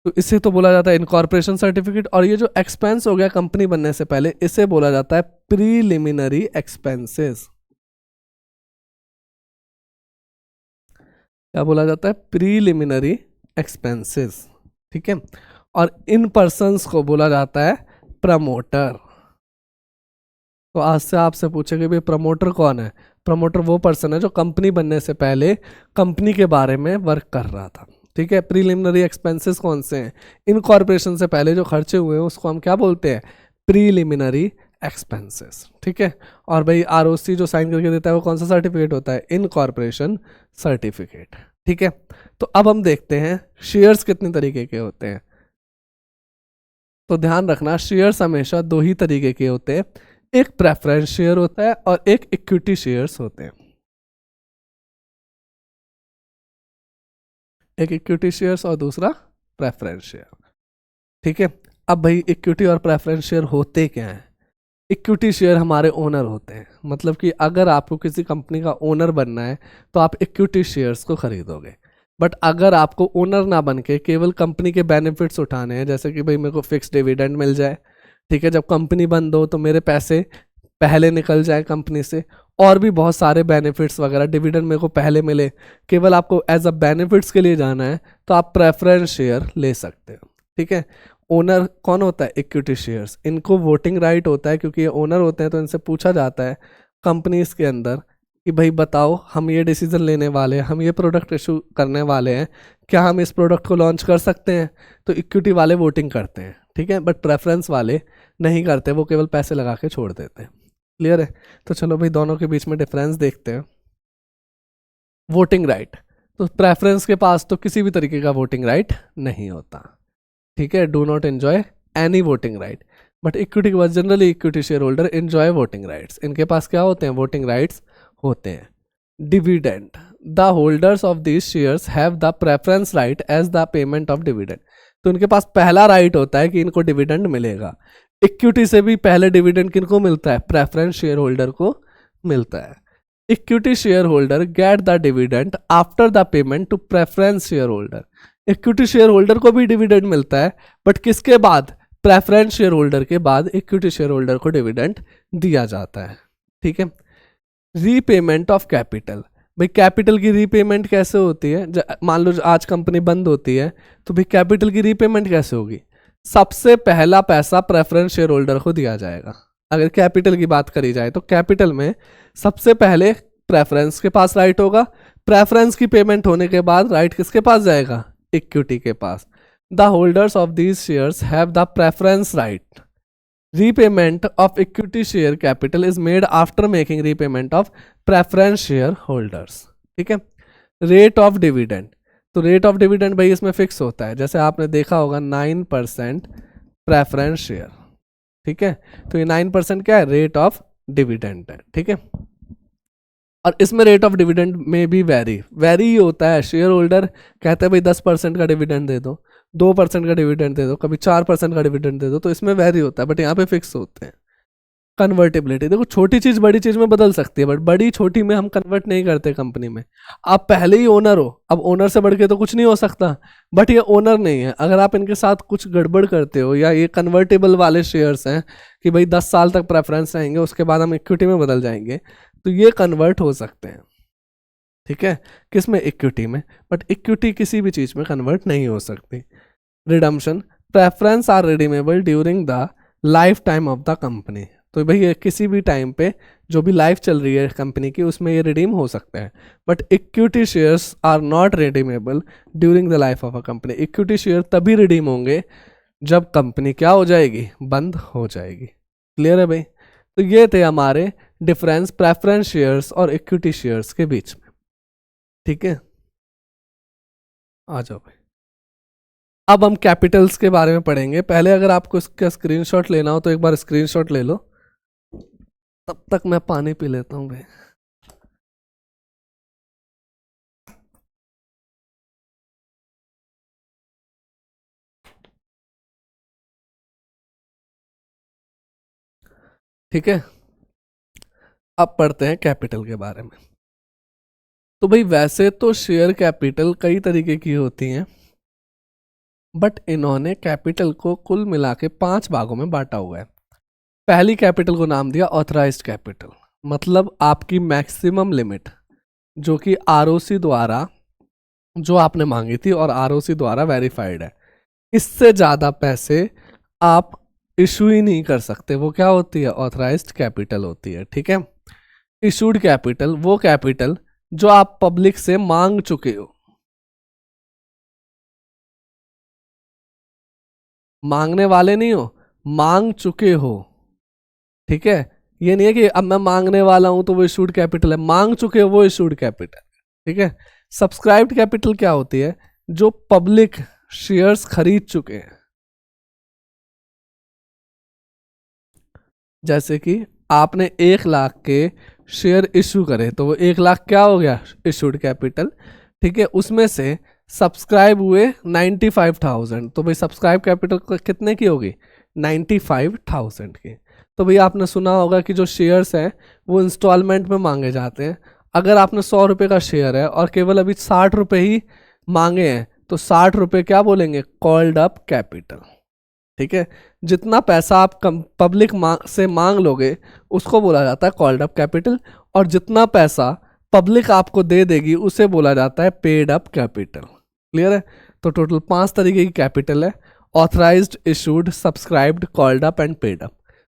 तो इसे तो बोला जाता है इनकॉर्पोरेशन सर्टिफिकेट। और ये जो एक्सपेंस हो गया कंपनी बनने से पहले, इसे बोला जाता है प्रीलिमिनरी एक्सपेंसेस। क्या बोला जाता है? Preliminary expenses. ठीक है, और इन पर्सन्स को बोला जाता है प्रमोटर। तो आज से आपसे पूछेंगे भाई प्रमोटर कौन है? प्रमोटर वो पर्सन है जो कंपनी बनने से पहले कंपनी के बारे में वर्क कर रहा था। ठीक है, प्रीलिमिनरी एक्सपेंसेस कौन से हैं? इनकॉर्पोरेशन से पहले जो खर्चे हुए हैं उसको हम क्या बोलते हैं? प्रीलिमिनरी एक्सपेंसेस, ठीक है। और भाई आरओसी जो साइन करके देता है वो कौन सा सर्टिफिकेट होता है, इनकॉर्पोरेशन सर्टिफिकेट, ठीक है। तो अब हम देखते हैं शेयर्स कितने तरीके के होते हैं। तो ध्यान रखना शेयर्स हमेशा दो ही तरीके के होते हैं, एक प्रेफरेंस शेयर होता है और एक इक्विटी शेयर्स होते हैं। एक इक्विटी शेयर्स और दूसरा प्रेफरेंस शेयर, ठीक है। अब भाई इक्विटी और प्रेफरेंस शेयर होते क्या हैं। इक्विटी शेयर हमारे ओनर होते हैं, मतलब कि अगर आपको किसी कंपनी का ओनर बनना है तो आप इक्विटी शेयर्स को खरीदोगे। बट अगर आपको ओनर ना बन के केवल कंपनी के बेनिफिट्स उठाने हैं, जैसे कि भाई मेरे को फिक्स डिविडेंड मिल जाए, ठीक है, जब कंपनी बंद हो तो मेरे पैसे पहले निकल जाए कंपनी से, और भी बहुत सारे बेनिफिट्स वगैरह, डिविडेंड मेरे को पहले मिले, केवल आपको एज अ बेनिफिट्स के लिए जाना है तो आप प्रेफरेंस शेयर ले सकते हो, ठीक है। ओनर कौन होता है, इक्विटी शेयर्स, इनको वोटिंग राइट होता है क्योंकि ये ओनर होते हैं, तो इनसे पूछा जाता है कंपनीज के अंदर कि भाई बताओ हम ये डिसीजन लेने वाले हैं, हम ये प्रोडक्ट इशू करने वाले हैं, क्या हम इस प्रोडक्ट को लॉन्च कर सकते हैं। तो इक्विटी वाले वोटिंग करते हैं, ठीक है, बट प्रेफरेंस वाले नहीं करते, वो केवल पैसे लगा के छोड़ देते हैं। क्लियर है। तो चलो भाई दोनों के बीच में डिफरेंस देखते हैं। वोटिंग राइट, तो प्रेफरेंस के पास तो किसी भी तरीके का वोटिंग राइट नहीं होता, ठीक है, do not enjoy any voting right. But equity के पास generally equity share holder enjoy voting rights, इनके पास क्या होते हैं, वोटिंग राइट्स होते हैं। Dividend, the holders of this shares have the preference right as the payment of dividend, तो इनके पास पहला राइट होता है कि इनको डिविडेंड मिलेगा। इक्विटी से भी पहले डिविडेंड किनको मिलता है, प्रेफरेंस शेयर होल्डर को मिलता है। Equity share holder get the dividend after the payment to preference share holder, equity share holder को भी डिविडेंड मिलता है, बट किसके बाद, प्रेफरेंस शेयर होल्डर के बाद इक्विटी शेयर होल्डर को डिविडेंड दिया जाता है, ठीक है। रीपेमेंट ऑफ कैपिटल, भाई कैपिटल की रीपेमेंट कैसे होती है, मान लो आज कंपनी बंद होती है तो भाई कैपिटल की रीपेमेंट कैसे होगी, सबसे पहला पैसा प्रेफरेंस शेयर होल्डर को दिया जाएगा। अगर कैपिटल की बात करी जाए तो कैपिटल में सबसे पहले प्रेफरेंस के पास राइट होगा, प्रेफरेंस की पेमेंट होने के बाद राइट किसके पास जाएगा, इक्विटी के पास। The holders of these shares have the preference right. Repayment of equity share capital is made after making repayment of preference share holders, ठीक है। रेट ऑफ डिविडेंड, तो रेट ऑफ डिविडेंड भाई इसमें फिक्स होता है, जैसे आपने देखा होगा 9% प्रेफरेंस शेयर, ठीक है, तो ये 9% क्या है, रेट ऑफ डिविडेंड है, ठीक है। और इसमें रेट ऑफ डिविडेंड में भी वेरी ही होता है, शेयर होल्डर कहते हैं भाई 10% का डिविडेंड दे दो, 2% का डिविडेंड दे दो, कभी 4% का डिविडेंड दे दो, तो इसमें वेरी होता है, बट यहाँ पे फिक्स होते हैं। कन्वर्टेबिलिटी, देखो छोटी चीज बड़ी चीज में बदल सकती है, बट बड़ी छोटी में हम कन्वर्ट नहीं करते कंपनी में। आप पहले ही ओनर हो, अब ओनर से बढ़ के तो कुछ नहीं हो सकता, बट ये ओनर नहीं है, अगर आप इनके साथ कुछ गड़बड़ करते हो, या ये कन्वर्टेबल वाले शेयर्स हैं कि भाई 10 साल तक प्रेफरेंस रहेंगे उसके बाद हम इक्विटी में बदल जाएंगे, तो ये कन्वर्ट हो सकते हैं, ठीक है, किस में, इक्विटी में। बट इक्विटी किसी भी चीज में कन्वर्ट नहीं हो सकती। Redemption, preference are redeemable during the life time of the company, तो भाई ये किसी भी टाइम पे जो भी लाइफ चल रही है कंपनी की उसमें ये रिडीम हो सकता है। But equity shares are not redeemable during the life of a company, equity share तभी रिडीम होंगे जब कंपनी क्या हो जाएगी, बंद हो जाएगी। क्लियर है भाई। तो ये थे हमारे डिफरेंस प्रेफरेंस शेयर्स और इक्विटी शेयर्स के बीच में, ठीक है। आ जाओ भाई, अब हम कैपिटल्स के बारे में पढ़ेंगे। पहले अगर आपको इसका स्क्रीनशॉट लेना हो तो एक बार स्क्रीनशॉट ले लो, तब तक मैं पानी पी लेता हूँ भाई। ठीक है, अब पढ़ते हैं कैपिटल के बारे में। तो भाई वैसे तो शेयर कैपिटल कई तरीके की होती हैं, बट इन्होंने कैपिटल को कुल मिला के 5 भागों में बांटा हुआ है। पहली कैपिटल को नाम दिया ऑथराइज्ड कैपिटल, मतलब आपकी मैक्सिमम लिमिट जो कि आरओसी द्वारा जो आपने मांगी थी और आरओसी द्वारा वेरीफाइड है, इससे ज़्यादा पैसे आप इशू ही नहीं कर सकते, वो क्या होती है, ऑथराइज्ड कैपिटल होती है, ठीक है। इशूड कैपिटल, वो कैपिटल जो आप पब्लिक से मांग चुके हो, मांगने वाले नहीं हो, मांग चुके हो, ठीक है। ये नहीं है कि अब मैं मांगने वाला हूं तो वो इशूड कैपिटल है, मांग चुके हो वो इशूड कैपिटल, ठीक है। सब्सक्राइब्ड कैपिटल क्या होती है? जो पब्लिक शेयर्स खरीद चुके हैं, जैसे कि आपने 1 लाख के शेयर इशू करे तो वो 1 लाख क्या हो गया? इशूड कैपिटल, ठीक है। उसमें से सब्सक्राइब हुए 95,000, तो भाई सब्सक्राइब कैपिटल कितने की होगी? 95,000 की। तो भाई आपने सुना होगा कि जो शेयर्स हैं वो इंस्टॉलमेंट में मांगे जाते हैं। अगर आपने 100 रुपये का शेयर है और केवल अभी 60 रुपये ही मांगे हैं तो 60 रुपये क्या बोलेंगे? कॉल्ड अप कैपिटल, ठीक है। जितना पैसा आप पब्लिक से मांग लोगे उसको बोला जाता है कॉल्ड अप कैपिटल, और जितना पैसा पब्लिक आपको दे देगी उसे बोला जाता है पेड अप कैपिटल। क्लियर है? तो टोटल 5 तरीके की कैपिटल है: authorised, issued, subscribed, called up and paid up.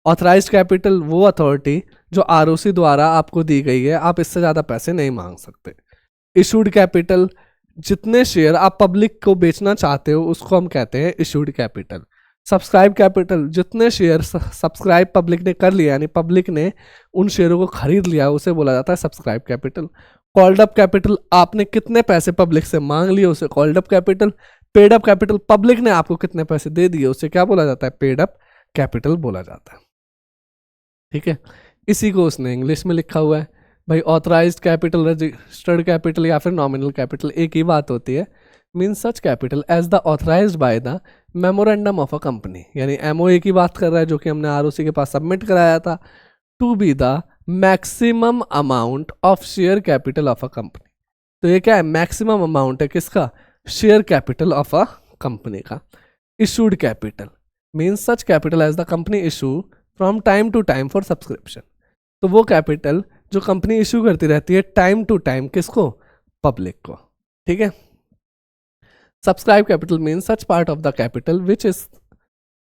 Authorised capital वो अथॉरिटी जो आरओसी द्वारा आपको दी गई है, आप इससे ज़्यादा पैसे नहीं मांग सकते। इशूड कैपिटल, जितने शेयर आप पब्लिक को बेचना चाहते हो उसको हम कहते हैं इशूड कैपिटल। सब्सक्राइब कैपिटल, जितने शेयर सब्सक्राइब पब्लिक ने कर लिया, यानी पब्लिक ने उन शेयरों को खरीद लिया, उसे बोला जाता है subscribe capital. Called up capital, आपने कितने पैसे पब्लिक से मांग लिए उसे called up capital. Paid up capital, public ने आपको कितने पैसे दे दिए उसे क्या बोला जाता है? पेड अप कैपिटल बोला जाता है, ठीक है। इसी को उसने इंग्लिश में लिखा हुआ है। भाई ऑथराइज्ड कैपिटल, रजिस्टर्ड कैपिटल या फिर नॉमिनल कैपिटल एक ही बात होती है। Mean such capital as the authorised by the memorandum of a company, यानी एमओए की बात कर रहा है जो कि हमने आरओसी के पास सबमिट कराया था, to be the maximum amount of share capital of a company. तो ये क्या है? मैक्सिमम अमाउंट है किसका? Share capital of a company का। Issued capital means such capital as the company issue from time to time for subscription. तो वो कैपिटल जो कंपनी इशू करती रहती है टाइम टू टाइम, किसको? पब्लिक को, ठीक है। Subscribe capital means such part of the capital which is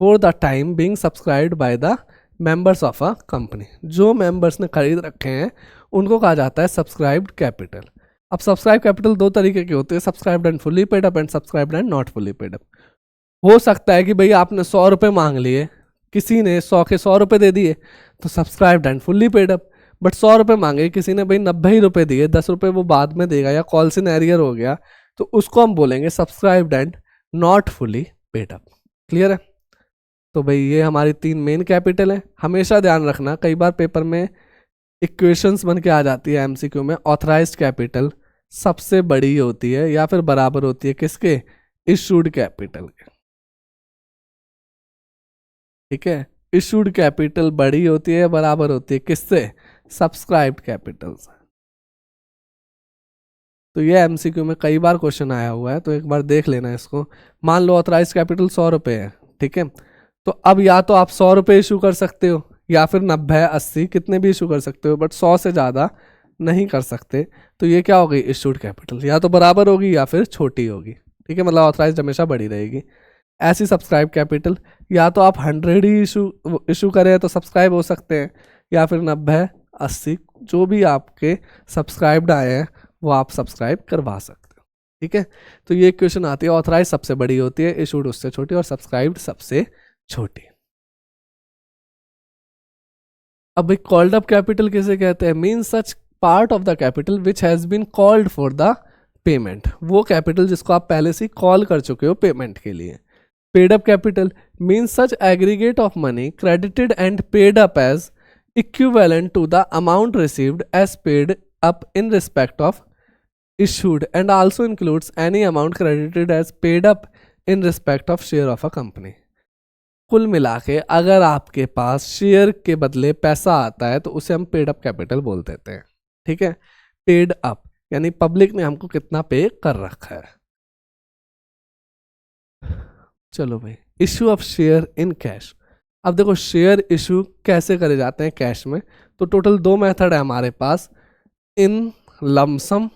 for the time being subscribed by the members of a company. जो मेंबर्स ने खरीद रखे हैं उनको कहा जाता है सब्सक्राइब्ड कैपिटल। अब सब्सक्राइब कैपिटल 2 तरीके के होते हैं: subscribed and fully paid up and subscribed and not fully paid up. हो सकता है कि भाई आपने 100 रुपये मांग लिए, किसी ने 100 के 100 रुपये दे दिए तो subscribed and fully paid up. But 100 रुपये मांगे, किसी ने भाई 90 ही रुपये दिए, 10 रुपये वो बाद में देगा या कॉल इन एरियर हो गया, तो उसको हम बोलेंगे subscribed and not fully paid up. Clear है? तो भाई ये हमारी 3 मेन कैपिटल है। हमेशा ध्यान रखना, कई बार पेपर में इक्वेशंस बन के आ जाती है एमसीक्यू में, ऑथराइज्ड कैपिटल सबसे बड़ी होती है या फिर बराबर होती है किसके? इशूड कैपिटल के, ठीक है। इशूड कैपिटल बड़ी होती है, बराबर होती है किससे? सब्सक्राइब्ड कैपिटल से। तो ये एमसीक्यू में कई बार क्वेश्चन आया हुआ है, तो एक बार देख लेना इसको। मान लो ऑथराइज कैपिटल 100 रुपये है, ठीक है। तो अब या तो आप 100 रुपये इशू कर सकते हो या फिर 90, 80 कितने भी इशू कर सकते हो, बट 100 से ज़्यादा नहीं कर सकते। तो ये क्या होगी? इशूड कैपिटल या तो बराबर होगी या फिर छोटी होगी, ठीक है। मतलब ऑथराइज हमेशा बड़ी रहेगी। ऐसी सब्सक्राइब कैपिटल, या तो आप 100 ही इशू करें तो सब्सक्राइब हो सकते हैं, या फिर 90, 80 जो भी आपके सब्सक्राइब्ड आए हैं वो आप सब्सक्राइब करवा सकते हो, ठीक है। तो ये क्वेश्चन आती है, ऑथराइज सबसे बड़ी होती है, इशूड उससे छोटी और सब्सक्राइब्ड सबसे छोटी। अब भाई कॉल्ड अप कैपिटल किसे कहते हैं? Mean such part of the capital which has been called for the payment, वो कैपिटल जिसको आप पहले से कॉल कर चुके हो पेमेंट के लिए। Paid up capital means such aggregate of money credited and paid up as equivalent to the amount received as paid up in respect of issued and also includes any amount credited as paid up in respect of share of a company। कुल मिला के अगर आपके पास शेयर के बदले पैसा आता है तो उसे हम पेड अप कैपिटल बोल देते हैं, ठीक है। पेड अप यानी पब्लिक ने हमको कितना पे कर रखा है। चलो भाई, issue of share in cash. अब देखो शेयर इशू कैसे करे जाते हैं कैश में, तो टोटल 2 मेथड है हमारे पास: in lump sum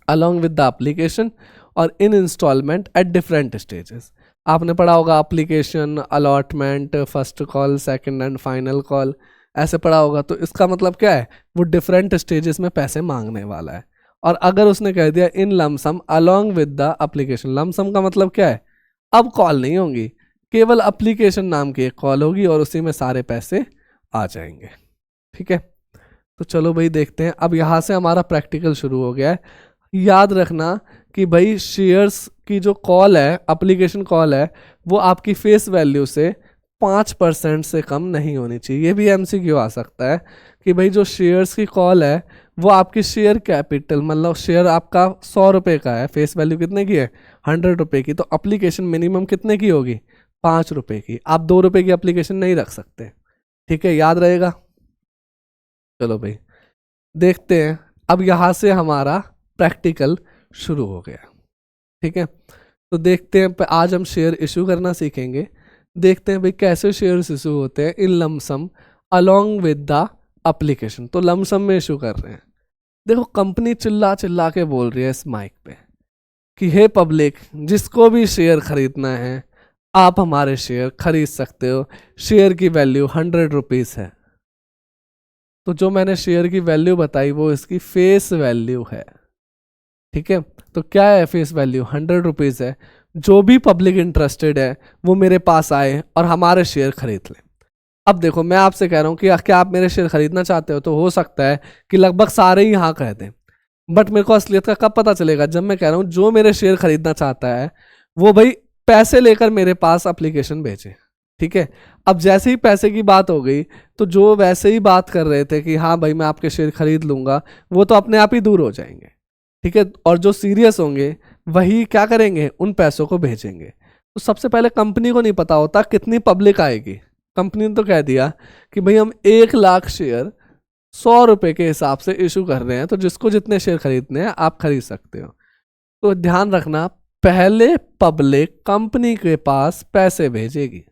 along with the application और in instalment at different stages. आपने पढ़ा होगा application, allotment, first call, second and final call, ऐसे पढ़ा होगा। तो इसका मतलब क्या है? वो डिफरेंट स्टेजेस में पैसे मांगने वाला है। और अगर उसने कह दिया in lump sum along with the application, lump sum का मतलब क्या है? अब कॉल नहीं होंगी, केवल एप्लीकेशन नाम की एक कॉल होगी और उसी में सारे पैसे आ जाएंगे। ठीक है, तो चलो भाई देखते हैं। अब यहाँ से हमारा प्रैक्टिकल शुरू हो गया है। याद रखना कि भाई शेयर्स की जो कॉल है, एप्लीकेशन कॉल है, वो आपकी फेस वैल्यू से 5% से कम नहीं होनी चाहिए। ये भी एमसीक्यू आ सकता है कि भाई जो शेयर्स की कॉल है वो आपकी शेयर कैपिटल, मतलब शेयर आपका 100 रुपये का है, फेस वैल्यू कितने की है 100 रुपये की, तो एप्लीकेशन मिनिमम कितने की होगी 5 रुपये की। आप 2 रुपये की एप्लीकेशन नहीं रख सकते। ठीक है, याद रहेगा। चलो भाई देखते हैं। अब यहाँ से हमारा प्रैक्टिकल शुरू हो गया। ठीक है, तो देखते हैं आज हम शेयर इशू करना सीखेंगे। देखते हैं भाई कैसे शेयर्स इशू होते हैं in lump sum along with the application. तो लमसम में इशू कर रहे हैं। देखो कंपनी चिल्ला चिल्ला के बोल रही है इस माइक पे कि हे पब्लिक, जिसको भी शेयर खरीदना है आप हमारे शेयर खरीद सकते हो, शेयर की वैल्यू 100 रुपीज़ है। तो जो मैंने शेयर की वैल्यू बताई वो इसकी फेस वैल्यू है। ठीक है, तो क्या है फेस वैल्यू 100 रुपीज़ है। जो भी पब्लिक इंटरेस्टेड है वो मेरे पास आए और हमारे शेयर खरीद ले। अब देखो मैं आपसे कह रहा हूँ कि क्या आप मेरे शेयर खरीदना चाहते हो, तो हो सकता है कि लगभग सारे ही हाँ कह दें, बट मेरे को असलियत का कब पता चलेगा, जब मैं कह रहा हूँ जो मेरे शेयर खरीदना चाहता है वो भाई पैसे लेकर मेरे पास एप्लीकेशन भेजे। ठीक है, अब जैसे ही पैसे की बात हो गई तो जो वैसे ही बात कर रहे थे कि हाँ भाई मैं आपके शेयर खरीद लूंगा, वो तो अपने आप ही दूर हो जाएंगे। ठीक है, और जो सीरियस होंगे वही क्या करेंगे, उन पैसों को भेजेंगे। तो सबसे पहले कंपनी को नहीं पता होता कितनी पब्लिक आएगी। कंपनी ने तो कह दिया कि भाई हम 1 लाख शेयर 100 रुपये के हिसाब से इशू कर रहे हैं, तो जिसको जितने शेयर खरीदने हैं आप खरीद सकते हो। तो ध्यान रखना, पहले पब्लिक कंपनी के पास पैसे भेजेगी।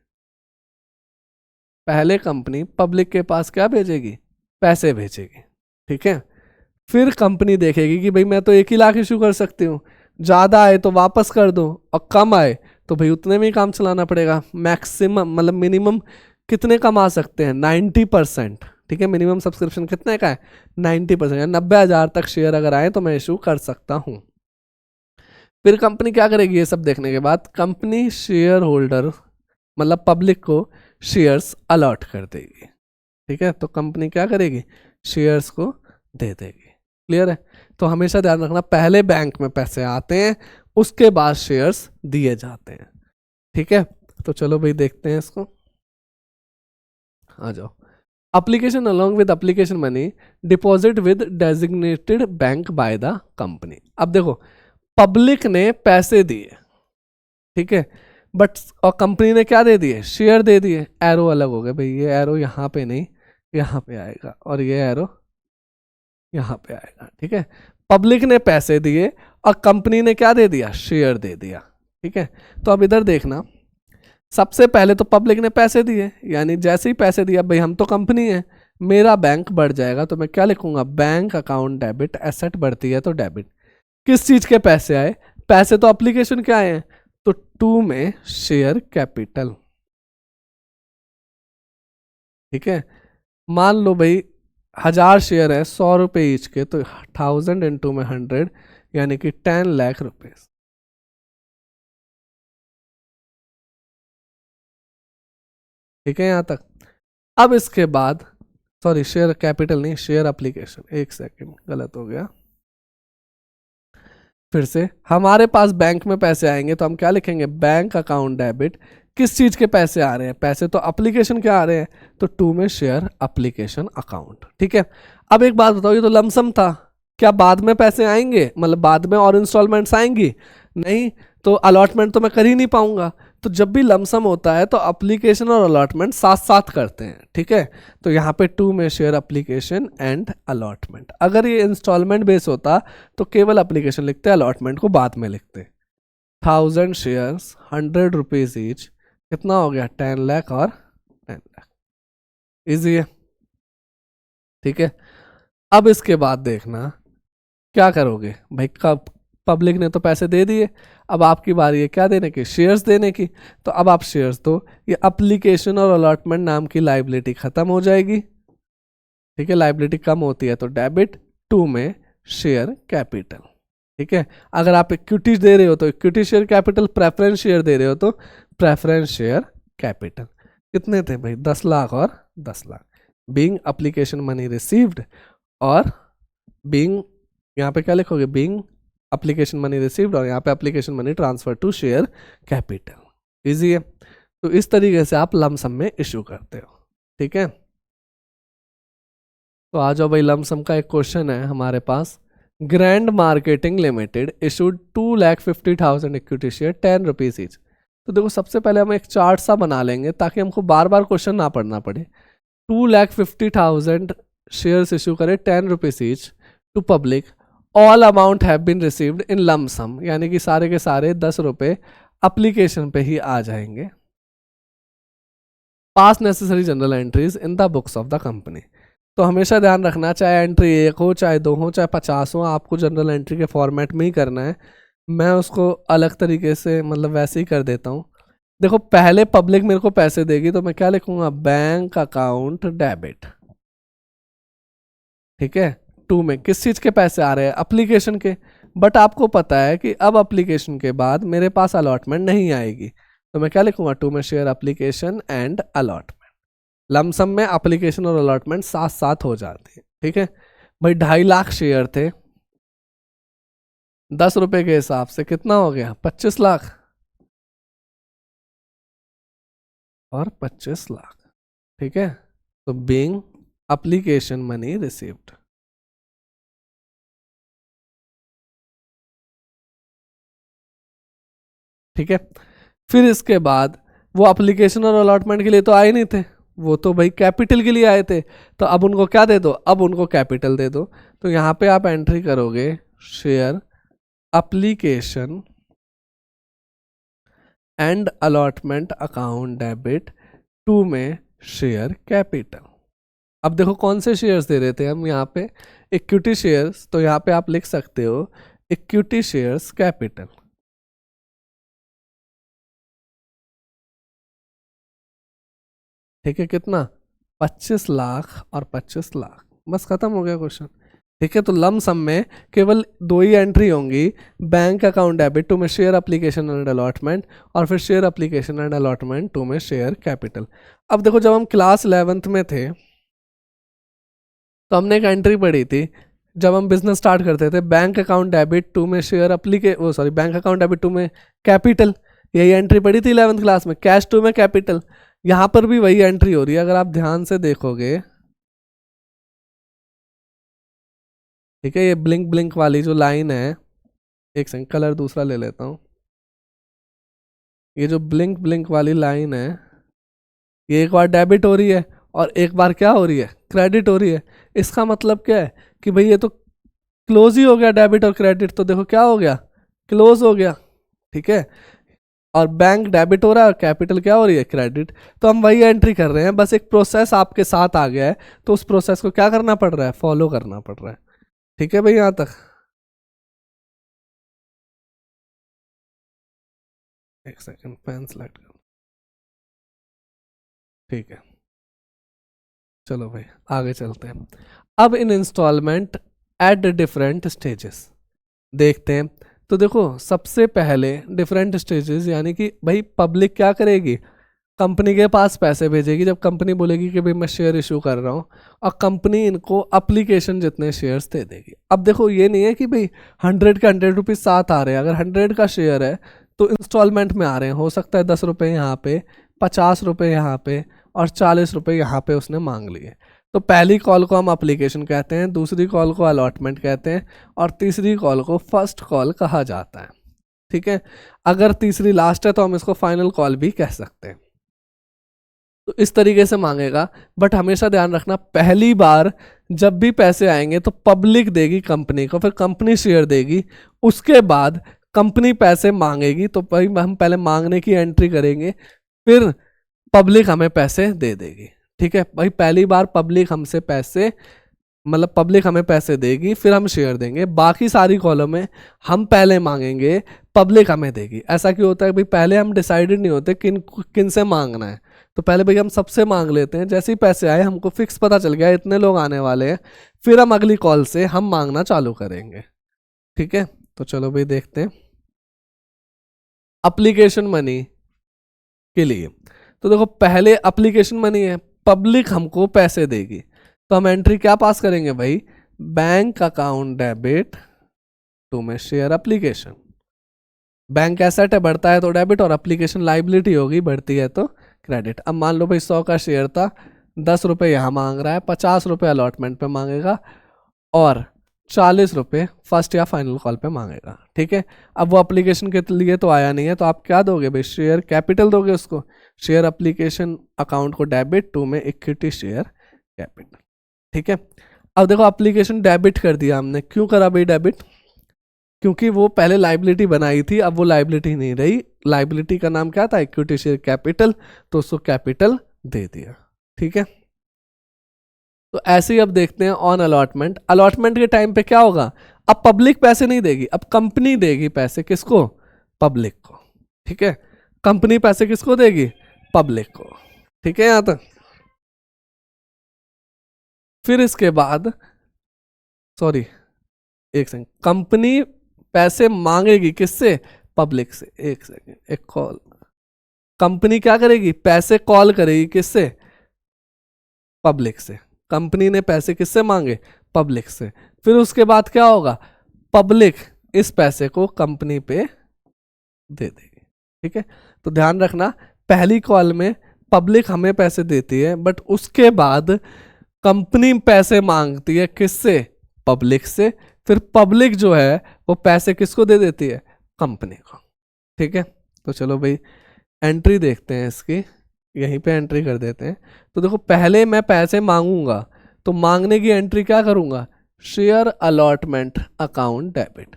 पहले कंपनी पब्लिक के पास क्या भेजेगी, पैसे भेजेगी। ठीक है, फिर कंपनी देखेगी कि भाई मैं तो 1 ही लाख इशू कर सकती हूँ, ज़्यादा आए तो वापस कर दो और कम आए तो भाई उतने में ही काम चलाना पड़ेगा। मैक्सिमम मतलब मिनिमम कितने कमा सकते हैं 90%। ठीक है, मिनिमम सब्सक्रिप्शन कितने का है 90%, या 90,000 तक शेयर अगर आए तो मैं इशू कर सकता हूँ। फिर कंपनी क्या करेगी, ये सब देखने के बाद कंपनी शेयर होल्डर मतलब पब्लिक को शेयर्स अलॉट कर देगी। ठीक है, तो कंपनी क्या करेगी, शेयर्स को दे देगी। क्लियर है, तो हमेशा ध्यान रखना पहले बैंक में पैसे आते हैं उसके बाद शेयर्स दिए जाते हैं। ठीक है, तो चलो भाई देखते हैं इसको। आ जाओ। Application along with application money deposit with designated bank by the company. अब देखो पब्लिक ने पैसे दिए, ठीक है, बट और कंपनी ने क्या दे दिए, शेयर दे दिए। एरो अलग हो गया भाई, ये एरो यहाँ पे नहीं यहाँ पे आएगा और ये एरो यहाँ पे आएगा। ठीक है, पब्लिक ने पैसे दिए और कंपनी ने क्या दे दिया, शेयर दे दिया। ठीक है, तो अब इधर देखना, सबसे पहले तो पब्लिक ने पैसे दिए, यानी जैसे ही पैसे दिया भाई हम तो कंपनी है, मेरा बैंक बढ़ जाएगा, तो मैं क्या लिखूंगा, बैंक अकाउंट डेबिट, एसेट बढ़ती है तो डेबिट। किस चीज के पैसे आए, पैसे तो एप्लीकेशन के आए हैं, तो 2 में शेयर कैपिटल। ठीक है, मान लो भाई 1000 शेयर है 100 रुपये ईच के, तो 1000 इंटू में 100 यानी कि 10 लाख रुपीज। ठीक है यहाँ तक। अब इसके बाद सॉरी शेयर कैपिटल नहीं, शेयर एप्लीकेशन, एक सेकंड गलत हो गया। फिर से हमारे पास बैंक में पैसे आएंगे तो हम क्या लिखेंगे, बैंक अकाउंट डेबिट। किस चीज के पैसे आ रहे हैं, पैसे तो एप्लीकेशन के आ रहे हैं, तो 2 में शेयर एप्लीकेशन अकाउंट। ठीक है, अब एक बात बताओ, ये तो लमसम था, क्या बाद में पैसे आएंगे, मतलब बाद में और इंस्टॉलमेंट्स आएंगी, नहीं, तो अलॉटमेंट तो मैं कर ही नहीं पाऊंगा। तो जब भी लमसम होता है तो एप्लीकेशन और अलॉटमेंट साथ साथ करते हैं। ठीक है, तो यहाँ पे 2 में शेयर एप्लीकेशन एंड अलॉटमेंट। अगर ये इंस्टॉलमेंट बेस होता तो केवल एप्लीकेशन लिखते, अलॉटमेंट को बाद में लिखते। 1000 शेयर्स 100 रुपीज ईच, कितना हो गया 10 लाख और 10 लाख। इजी है। ठीक है, अब इसके बाद देखना क्या करोगे भाई, कब पब्लिक ने तो पैसे दे दिए, अब आपकी बारी है क्या देने की, शेयर्स देने की। तो अब आप शेयर्स दो, ये एप्लीकेशन और अलॉटमेंट नाम की लाइबिलिटी खत्म हो जाएगी। ठीक है, लाइबिलिटी कम होती है तो डेबिट, 2 में शेयर कैपिटल। ठीक है, अगर आप इक्विटी दे रहे हो तो equity share capital, preference share दे रहे हो तो प्रेफरेंस शेयर कैपिटल। कितने थे भाई, 10 लाख और 10 lakh. Being application money received और बीइंग, यहाँ पे क्या लिखोगे, बीइंग एप्लीकेशन मनी रिसीव्ड और यहाँ पे application money transfer to share capital. Easy है। तो इस तरीके से आप लमसम में इशू करते हो। ठीक है, तो आ जाओ भाई, लमसम का एक क्वेश्चन है हमारे पास। Grand marketing limited issued 2,50,000 equity share 10 rupees each. तो देखो सबसे पहले हम एक चार्ट सा बना लेंगे ताकि हमको बार बार क्वेश्चन ना पढ़ना पड़े। 2,50,000 शेयर्स इशू करे 10 rupees each to public, all amount have been received in lump sum, यानी कि सारे के सारे 10 रुपए एप्लीकेशन पे ही आ जाएंगे। पास necessary general entries in the books of the company. तो हमेशा ध्यान रखना, चाहे एंट्री 1 हो, चाहे 2 हो, चाहे 50 हो, आपको जनरल एंट्री के फॉर्मेट में ही करना है। मैं उसको अलग तरीके से मतलब वैसे ही कर देता हूँ। देखो पहले पब्लिक मेरे को पैसे देगी तो मैं क्या लिखूंगा, बैंक अकाउंट डेबिट। ठीक है, 2 में किस चीज़ के पैसे आ रहे हैं, एप्लीकेशन के। बट आपको पता है कि अब एप्लीकेशन के बाद मेरे पास अलॉटमेंट नहीं आएगी, तो मैं क्या लिखूंगा, 2 में share application and allotment. Lump sum में एप्लीकेशन और अलॉटमेंट साथ साथ हो जाते हैं। ठीक है भाई, 2.5 लाख शेयर थे, 10 रुपए के हिसाब से कितना हो गया, 25 लाख और 25 लाख। ठीक है, तो बीइंग एप्लीकेशन मनी रिसीव्ड। ठीक है, फिर इसके बाद वो एप्लीकेशन और अलॉटमेंट के लिए तो आए नहीं थे, वो तो भाई कैपिटल के लिए आए थे। तो अब उनको क्या दे दो, अब उनको कैपिटल दे दो। तो यहाँ पे आप एंट्री करोगे share application and allotment account debit 2 में शेयर कैपिटल। अब देखो कौन से शेयर्स दे रहे थे हम यहाँ पे, इक्विटी शेयर्स, तो यहाँ पे आप लिख सकते हो इक्विटी शेयर्स कैपिटल। ठीक है, कितना, 25 लाख और 25 लाख, बस खत्म हो गया क्वेश्चन। ठीक है, तो लमसम में केवल 2 ही एंट्री होंगी, बैंक अकाउंट डेबिट 2 में शेयर एप्लीकेशन एंड अलॉटमेंट, और फिर शेयर एप्लीकेशन एंड अलॉटमेंट 2 में शेयर कैपिटल। अब देखो जब हम क्लास 11th में थे तो हमने एक एंट्री पढ़ी थी, जब हम बिजनेस स्टार्ट करते थे, बैंक अकाउंट डेबिट 2 में शेयर बैंक अकाउंट डेबिट 2 में कैपिटल। यही एंट्री पढ़ी थी 11th क्लास में, कैश 2 में कैपिटल। यहाँ पर भी वही एंट्री हो रही है, अगर आप ध्यान से देखोगे। ठीक है, ये ब्लिंक ब्लिंक वाली जो लाइन है, एक सेकंड कलर दूसरा ले लेता हूँ। ये जो ब्लिंक ब्लिंक वाली लाइन है, ये एक बार डेबिट हो रही है और एक बार क्या हो रही है, क्रेडिट हो रही है। इसका मतलब क्या है कि भाई ये तो क्लोज ही हो गया, डेबिट और क्रेडिट, तो देखो क्या हो गया, क्लोज हो गया। ठीक है, और बैंक डेबिट हो रहा है और कैपिटल क्या हो रही है, क्रेडिट। तो हम वही एंट्री कर रहे हैं, बस एक प्रोसेस आपके साथ आ गया है, तो उस प्रोसेस को क्या करना पड़ रहा है, फॉलो करना पड़ रहा है। ठीक है भाई, यहाँ तक। एक सेकंड पेन सेलेक्ट कर, ठीक है, चलो भाई आगे चलते हैं। अब इन इंस्टॉलमेंट एट डिफरेंट स्टेजेस देखते हैं। तो देखो सबसे पहले डिफरेंट स्टेजेस, यानी कि भाई पब्लिक क्या करेगी, कंपनी के पास पैसे भेजेगी जब कंपनी बोलेगी कि भाई मैं शेयर इशू कर रहा हूँ, और कंपनी इनको एप्लीकेशन जितने शेयर्स दे देगी। अब देखो ये नहीं है कि भाई 100 के 100 रुपीज़ साथ आ रहे हैं, अगर 100 का शेयर है तो इंस्टॉलमेंट में आ रहे हैं, हो सकता है 10 रुपये यहाँ पे, 50 रुपये यहाँ पे और 40 रुपये यहाँ पे उसने मांग लिए। तो पहली कॉल को हम एप्लीकेशन कहते हैं, दूसरी कॉल को अलॉटमेंट कहते हैं, और तीसरी कॉल को फर्स्ट कॉल कहा जाता है। ठीक है, अगर तीसरी लास्ट है तो हम इसको फाइनल कॉल भी कह सकते हैं। तो इस तरीके से मांगेगा, बट हमेशा ध्यान रखना पहली बार जब भी पैसे आएंगे तो पब्लिक देगी कंपनी को, फिर कंपनी शेयर देगी, उसके बाद कंपनी पैसे मांगेगी, तो भाई हम पहले मांगने की एंट्री करेंगे, फिर पब्लिक हमें पैसे दे देगी। ठीक है भाई, पहली बार पब्लिक हमसे पैसे, मतलब पब्लिक हमें पैसे देगी, फिर हम शेयर देंगे। बाकी सारी कॉलम में हम पहले मांगेंगे, पब्लिक हमें देगी। ऐसा क्यों होता है भाई, पहले हम डिसाइडेड नहीं होते किन किन से मांगना है, तो पहले भाई हम सबसे मांग लेते हैं, जैसे ही पैसे आए हमको फिक्स पता चल गया इतने लोग आने वाले हैं, फिर हम अगली कॉल से हम मांगना चालू करेंगे। ठीक है, तो चलो भाई देखते हैं एप्लीकेशन मनी के लिए। तो देखो पहले एप्लीकेशन मनी है, पब्लिक हमको पैसे देगी, तो हम एंट्री क्या पास करेंगे भाई, बैंक अकाउंट डेबिट टू में शेयर एप्लीकेशन। बैंक एसेट है, बढ़ता है तो डेबिट, और एप्लीकेशन लाइबिलिटी होगी, बढ़ती है तो क्रेडिट। अब मान लो भाई 100 का शेयर था, 10 रुपये यहाँ मांग रहा है, 50 रुपये अलॉटमेंट पे मांगेगा और 40 रुपये फर्स्ट या फाइनल कॉल पे मांगेगा। ठीक है, अब वो एप्लीकेशन के लिए तो आया नहीं है, तो आप क्या दोगे भाई, शेयर कैपिटल दोगे उसको, शेयर एप्लीकेशन अकाउंट को डेबिट टू में इक्विटी शेयर कैपिटल। ठीक है, अब देखो एप्लीकेशन डेबिट कर दिया हमने, क्यों करा भाई डेबिट, क्योंकि वो पहले लाइबिलिटी बनाई थी, अब वो लाइबिलिटी नहीं रही, लाइबिलिटी का नाम क्या था, इक्विटी शेयर कैपिटल, तो उसको कैपिटल दे दिया। ठीक है, तो ऐसे ही अब देखते हैं ऑन अलॉटमेंट। अलॉटमेंट के टाइम पे क्या होगा, अब पब्लिक पैसे नहीं देगी, अब कंपनी देगी पैसे, किसको, पब्लिक को। ठीक है, कंपनी पैसे किसको देगी, पब्लिक को। ठीक है, यहां तक। फिर इसके बाद सॉरी एक सेकंड, कंपनी पैसे मांगेगी किससे, पब्लिक से। एक सेकंड, एक कॉल, कंपनी क्या करेगी, पैसे कॉल करेगी किससे, पब्लिक से। कंपनी ने पैसे किससे मांगे, पब्लिक से। फिर उसके बाद क्या होगा, पब्लिक इस पैसे को कंपनी पे दे देगी। ठीक है, तो ध्यान रखना पहली कॉल में पब्लिक हमें पैसे देती है, बट उसके बाद कंपनी पैसे मांगती है किससे, पब्लिक से। फिर पब्लिक जो है वो पैसे किसको दे देती है, कंपनी को। ठीक है, तो चलो भाई एंट्री देखते हैं इसकी, यहीं पे एंट्री कर देते हैं। तो देखो पहले मैं पैसे मांगूंगा, तो मांगने की एंट्री क्या करूंगा, शेयर अलॉटमेंट अकाउंट डेबिट।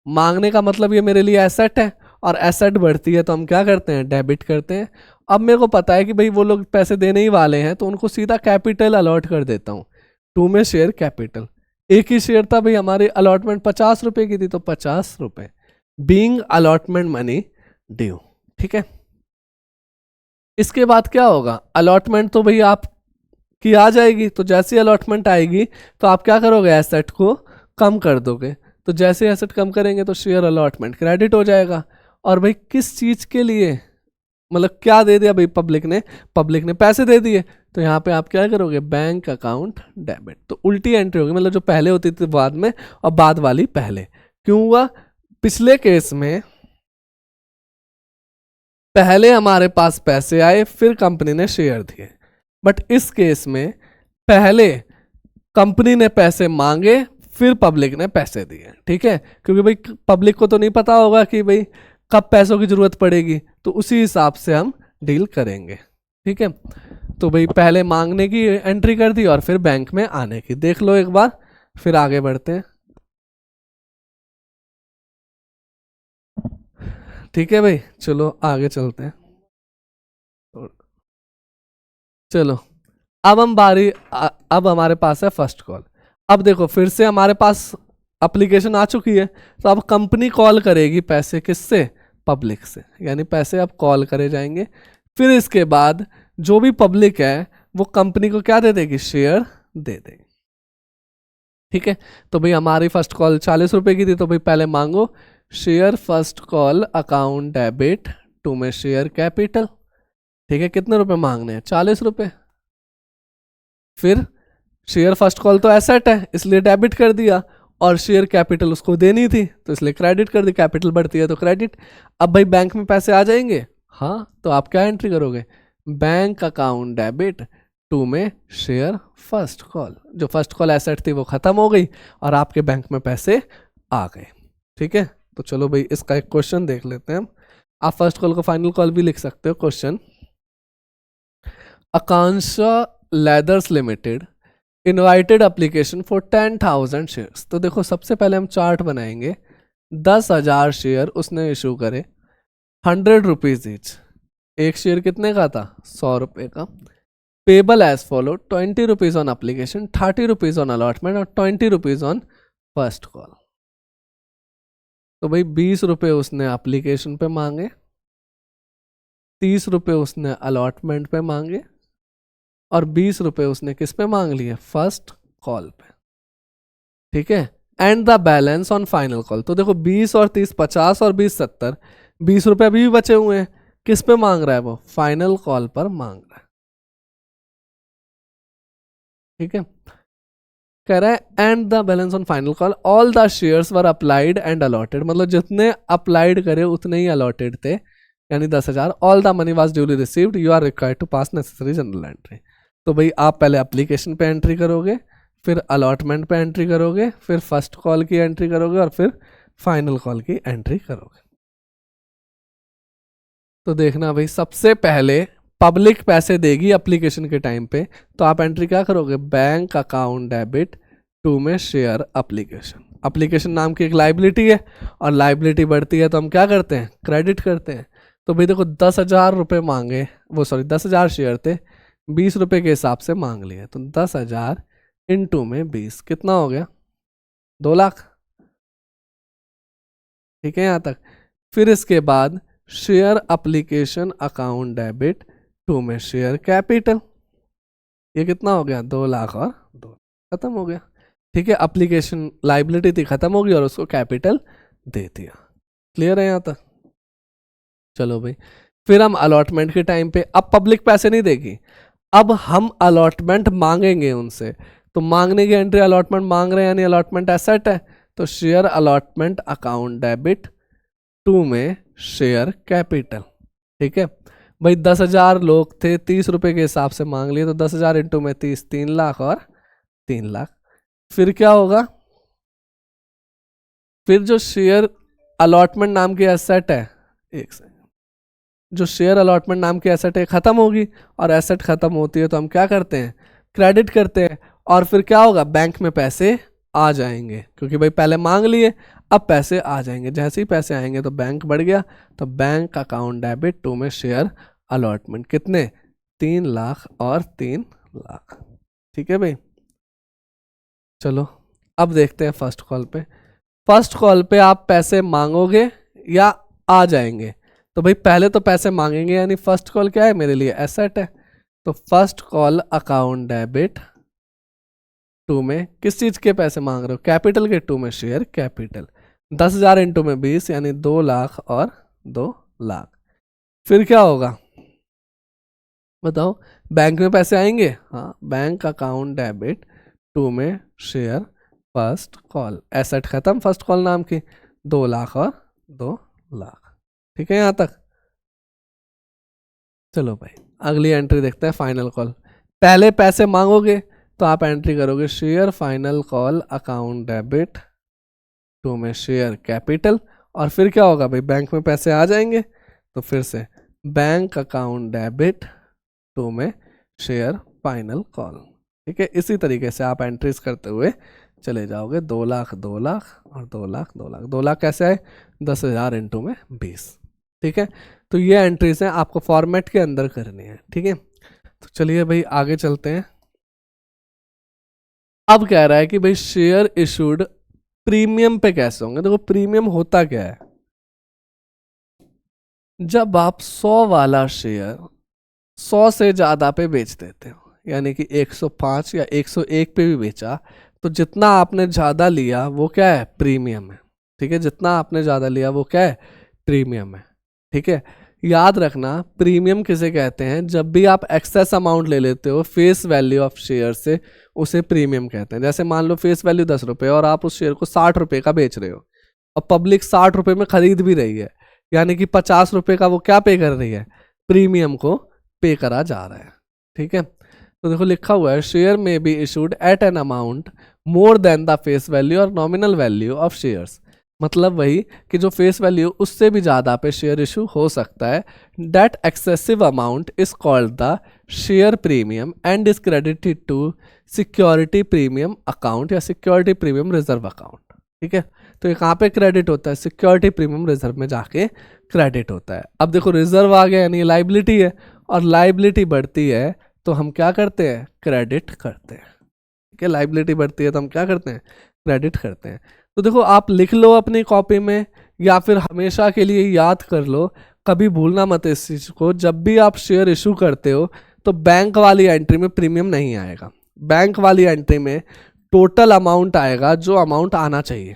मांगने का मतलब ये मेरे लिए एसेट है, और एसेट बढ़ती है तो हम क्या करते हैं, डेबिट करते हैं। अब मेरे को पता है कि भाई वो लोग पैसे देने ही वाले हैं, तो उनको सीधा कैपिटल अलॉट कर देता हूँ, टू में शेयर कैपिटल। एक ही शेयर था भाई, हमारी अलॉटमेंट 50 रुपए की थी, तो 50 रुपए बीइंग अलॉटमेंट मनी ड्यू। ठीक है, इसके बाद क्या होगा, अलॉटमेंट तो भाई आप की आ जाएगी, तो जैसी अलॉटमेंट आएगी तो आप क्या करोगे, एसेट को कम कर दोगे। तो जैसे एसेट कम करेंगे तो शेयर अलॉटमेंट क्रेडिट हो जाएगा। और भाई किस चीज के लिए, मतलब क्या दे दिया भाई, पब्लिक ने पैसे दे दिए, तो यहाँ पे आप क्या करोगे, बैंक अकाउंट डेबिट। तो उल्टी एंट्री होगी, मतलब जो पहले होती थी बाद में और बाद वाली पहले। क्यों हुआ, पिछले केस में पहले हमारे पास पैसे आए, फिर कंपनी ने शेयर दिए, बट इस केस में पहले कंपनी ने पैसे मांगे, फिर पब्लिक ने पैसे दिए। ठीक है, क्योंकि भाई पब्लिक को तो नहीं पता होगा कि भाई कब पैसों की जरूरत पड़ेगी, तो उसी हिसाब से हम डील करेंगे। ठीक है, तो भाई पहले मांगने की एंट्री कर दी और फिर बैंक में आने की, देख लो एक बार, फिर आगे बढ़ते हैं। ठीक है भाई, चलो आगे चलते हैं। चलो अब हम अब हमारे पास है फर्स्ट कॉल। अब देखो फिर से हमारे पास एप्लीकेशन आ चुकी है, तो अब कंपनी कॉल करेगी पैसे किससे, पब्लिक से, यानी पैसे अब कॉल करे जाएंगे। फिर इसके बाद जो भी पब्लिक है वो कंपनी को क्या दे देगी, शेयर दे देगी। ठीक है, तो भाई हमारी फर्स्ट कॉल 40 रुपए की थी, तो भाई पहले मांगो share first call account debit to में शेयर कैपिटल। ठीक है, कितने रुपए मांगने हैं, 40 रुपए। फिर शेयर फर्स्ट कॉल तो एसेट है इसलिए डेबिट कर दिया, और शेयर कैपिटल उसको देनी थी तो इसलिए क्रेडिट कर दी, कैपिटल बढ़ती है तो क्रेडिट। अब भाई बैंक में पैसे आ जाएंगे, हाँ, तो आप क्या एंट्री करोगे, बैंक अकाउंट डेबिट टू में शेयर फर्स्ट कॉल। जो फर्स्ट कॉल एसेट थी वो खत्म हो गई और आपके बैंक में पैसे आ गए। ठीक है, तो चलो भाई इसका एक क्वेश्चन देख लेते हैं हम। आप फर्स्ट कॉल को फाइनल कॉल भी लिख सकते हो। Question, Akanksha leathers limited invited application for 10,000 shares. तो देखो सबसे पहले हम चार्ट बनाएंगे, 10,000 शेयर उसने इशू करे, 100 रुपीज ईच। एक शेयर कितने का था, 100 रुपए का। Payable as follow, 20 rupees on application, 30 rupees on allotment और 20 रुपीज ऑन फर्स्ट कॉल। तो भाई 20 रुपए उसने एप्लीकेशन पे मांगे, 30 रुपए उसने अलॉटमेंट पे मांगे और 20 रुपए उसने किस पे मांग लिए, फर्स्ट कॉल पे। ठीक है, and the balance on final call. तो देखो 20 और 30 50 और 20 70, 20 रुपये अभी भी बचे हुए हैं। किस पे मांग रहा है वो? फाइनल कॉल पर मांग रहा है। ठीक है, कह रहा है and the balance on final call all the shares were applied and allotted, मतलब जितने अप्लाइड करे उतने ही अलॉटेड थे, यानी 10,000। All the money was duly received, you are required to pass necessary general entry. तो भाई आप पहले एप्लीकेशन पे एंट्री करोगे, फिर अलॉटमेंट पे एंट्री करोगे, फिर फर्स्ट कॉल की एंट्री करोगे और फिर फाइनल कॉल की एंट्री करोगे। तो देखना भाई, सबसे पहले पब्लिक पैसे देगी एप्लीकेशन के टाइम पे, तो आप एंट्री क्या करोगे? बैंक अकाउंट डेबिट टू में शेयर एप्लीकेशन। एप्लीकेशन नाम की एक लाइबिलिटी है, और लाइबिलिटी बढ़ती है तो हम क्या करते हैं? क्रेडिट करते हैं। तो भाई देखो 10,000 रुपये मांगे, वो सॉरी 10,000 शेयर थे, 20 रुपये के हिसाब से मांग लिए, तो 10,000 इंटू में 20 कितना हो गया? 2 लाख। ठीक है यहाँ तक। फिर इसके बाद share application account debit to में शेयर कैपिटल, ये कितना हो गया? 2 लाख और 2, खत्म हो गया। ठीक है, एप्लीकेशन लाइबिलिटी थी, खत्म होगी और उसको कैपिटल दे दिया। क्लियर है यहाँ तक? चलो भाई, फिर हम अलॉटमेंट के टाइम पे, अब पब्लिक पैसे नहीं देगी, अब हम अलॉटमेंट मांगेंगे उनसे। तो मांगने की एंट्री अलॉटमेंट मांग रहे हैं, यानी अलॉटमेंट एसेट है, तो share allotment account debit to में शेयर कैपिटल। ठीक है भाई, 10,000 लोग थे, 30 रुपए के हिसाब से मांग लिए, तो 10,000 इंटू में 30, 3 लाख और 3 लाख। फिर क्या होगा? फिर जो शेयर अलॉटमेंट नाम की एसेट है, एक सेकंड, जो शेयर अलॉटमेंट नाम की एसेट है खत्म होगी, और एसेट खत्म होती है तो हम क्या करते हैं? क्रेडिट करते हैं। और फिर क्या होगा? बैंक में पैसे आ जाएंगे, क्योंकि भाई पहले मांग लिए, अब पैसे आ जाएंगे। जैसे ही पैसे आएंगे तो बैंक बढ़ गया, तो बैंक अकाउंट डेबिट टू में शेयर अलॉटमेंट, कितने? 3 लाख और 3 लाख। ठीक है भाई, चलो अब देखते हैं फर्स्ट कॉल पे। फर्स्ट कॉल पे आप पैसे मांगोगे या आ जाएंगे? तो भाई पहले तो पैसे मांगेंगे, यानी फर्स्ट कॉल क्या है मेरे लिए? एसेट है। तो first call account debit to में किस चीज के पैसे मांग रहे हो? कैपिटल के, टू में शेयर कैपिटल। 10,000 इंटू में 20, यानी 2 लाख और 2 लाख। फिर क्या होगा बताओ? बैंक में पैसे आएंगे, हाँ, बैंक अकाउंट डेबिट टू में शेयर फर्स्ट कॉल, एसेट खत्म फर्स्ट कॉल नाम की, 2 लाख और 2 लाख। ठीक है यहाँ तक? चलो भाई अगली एंट्री देखते हैं, फाइनल कॉल। पहले पैसे मांगोगे तो आप एंट्री करोगे share final call account debit to में शेयर कैपिटल, और फिर क्या होगा भाई? बैंक में पैसे आ जाएंगे, तो फिर से बैंक अकाउंट डेबिट टू में शेयर फाइनल कॉल। ठीक है, इसी तरीके से आप एंट्रीज करते हुए चले जाओगे। 2 लाख 2 लाख और 2 लाख 2 लाख। 2 लाख कैसे आए? 10,000 इंटू में 20। ठीक है, तो ये एंट्रीज हैं, आपको फॉर्मेट के अंदर करनी है। ठीक है, तो चलिए भाई आगे चलते हैं। अब कह रहा है कि भाई शेयर इशूड प्रीमियम पे कैसे होंगे? देखो प्रीमियम होता क्या है? जब आप 100 वाला शेयर 100 से ज्यादा पे बेच देते हो, यानी कि 105 या 101 पे भी बेचा, तो जितना आपने ज्यादा लिया वो क्या है? प्रीमियम है। ठीक है, जितना आपने ज्यादा लिया वो क्या है? प्रीमियम है। ठीक है, याद रखना प्रीमियम किसे कहते हैं? जब भी आप एक्सेस अमाउंट ले लेते हो फेस वैल्यू ऑफ शेयर से, उसे प्रीमियम कहते हैं। जैसे मान लो फेस वैल्यू 10 रुपये और आप उस शेयर को 60 रुपये का बेच रहे हो, और पब्लिक 60 रुपये में खरीद भी रही है, यानी कि 50 रुपये का वो क्या पे कर रही है? प्रीमियम को पे करा जा रहा है। ठीक है, तो देखो लिखा हुआ है शेयर में be issued at an amount more than the face value और नॉमिनल वैल्यू ऑफ शेयर्स, मतलब वही कि जो फेस वैल्यू उससे भी ज़्यादा पे शेयर इशू हो सकता है। That excessive amount is called the share premium and is credited to security premium account या सिक्योरिटी प्रीमियम रिजर्व अकाउंट। ठीक है, तो ये कहाँ पे क्रेडिट होता है? सिक्योरिटी प्रीमियम रिजर्व में जाके क्रेडिट होता है। अब देखो रिजर्व आ गया, यानी लाइबिलिटी है, और लाइबिलिटी बढ़ती है तो हम क्या करते हैं? क्रेडिट करते हैं। ठीक है, लाइबिलिटी बढ़ती है तो हम क्या करते हैं? क्रेडिट करते हैं। तो देखो आप लिख लो अपनी कॉपी में, या फिर हमेशा के लिए याद कर लो, कभी भूलना मत इस चीज़ को। जब भी आप शेयर इशू करते हो तो बैंक वाली एंट्री में प्रीमियम नहीं आएगा। बैंक वाली एंट्री में टोटल अमाउंट आएगा जो अमाउंट आना चाहिए,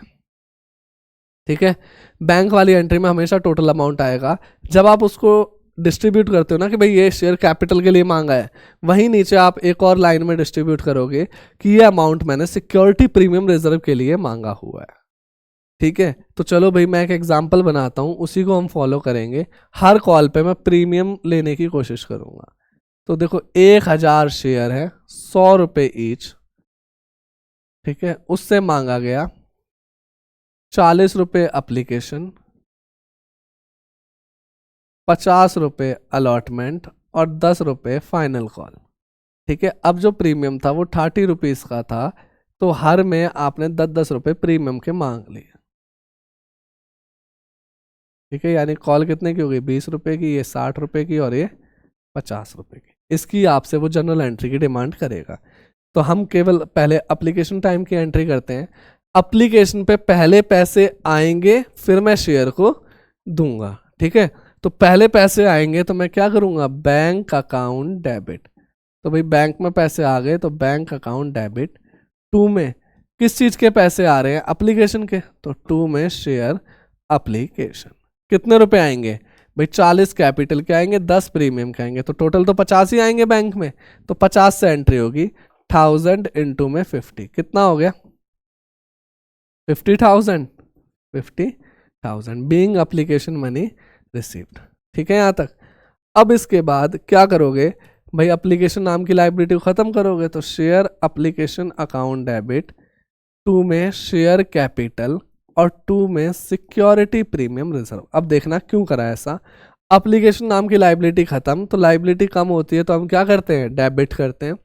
ठीक है। बैंक वाली एंट्री में हमेशा टोटल अमाउंट आएगा। जब आप उसको डिस्ट्रीब्यूट करते हो ना कि भाई ये शेयर कैपिटल के लिए मांगा है, वहीं नीचे आप एक और लाइन में डिस्ट्रीब्यूट करोगे कि ये अमाउंट मैंने सिक्योरिटी प्रीमियम रिजर्व के लिए मांगा हुआ है, ठीक है। तो चलो भाई मैं एक एग्जांपल बनाता हूँ, उसी को हम फॉलो करेंगे। हर कॉल पे मैं प्रीमियम लेने की कोशिश करूंगा। तो देखो 1000 शेयर है, 100 रुपये ईच, ठीक है। उससे मांगा गया 40 रुपये अप्लीकेशन, 50 रुपये अलॉटमेंट और 10 रुपये फाइनल कॉल, ठीक है। अब जो प्रीमियम था वो 30 रुपीज़ का था, तो हर में आपने 10-10 रुपये प्रीमियम के मांग लिए, ठीक है। यानी कॉल कितने की होगी, 20 रुपये की, ये 60 रुपये की और ये 50 रुपये की। इसकी आपसे वो जनरल एंट्री की डिमांड करेगा। तो हम केवल पहले अप्लीकेशन टाइम की एंट्री करते हैं। अप्लीकेशन पे पहले पैसे आएंगे फिर मैं शेयर को दूंगा, ठीक है। तो पहले पैसे आएंगे तो मैं क्या करूंगा, बैंक अकाउंट डेबिट। तो भाई बैंक में पैसे आ गए तो बैंक अकाउंट डेबिट। टू में किस चीज के पैसे आ रहे हैं, अप्लीकेशन के, तो टू में शेयर अप्लीकेशन। कितने रुपए आएंगे भाई, 40 कैपिटल के आएंगे, 10 प्रीमियम के आएंगे, तो टोटल तो 50 ही आएंगे बैंक में। तो 50 से एंट्री होगी, 1000 इंटू में 50, कितना हो गया 50,000, 50,000 बीइंग एप्लीकेशन मनी रिसीव्ड, ठीक है यहाँ तक। अब इसके बाद क्या करोगे भाई, एप्लीकेशन नाम की लाइबिलिटी को खत्म करोगे, तो share application account debit, to में शेयर कैपिटल और टू में सिक्योरिटी प्रीमियम रिजर्व। अब देखना क्यों करा ऐसा, एप्लीकेशन नाम की लाइबिलिटी खत्म, तो लाइबिलिटी कम होती है तो हम क्या करते हैं, डेबिट करते हैं।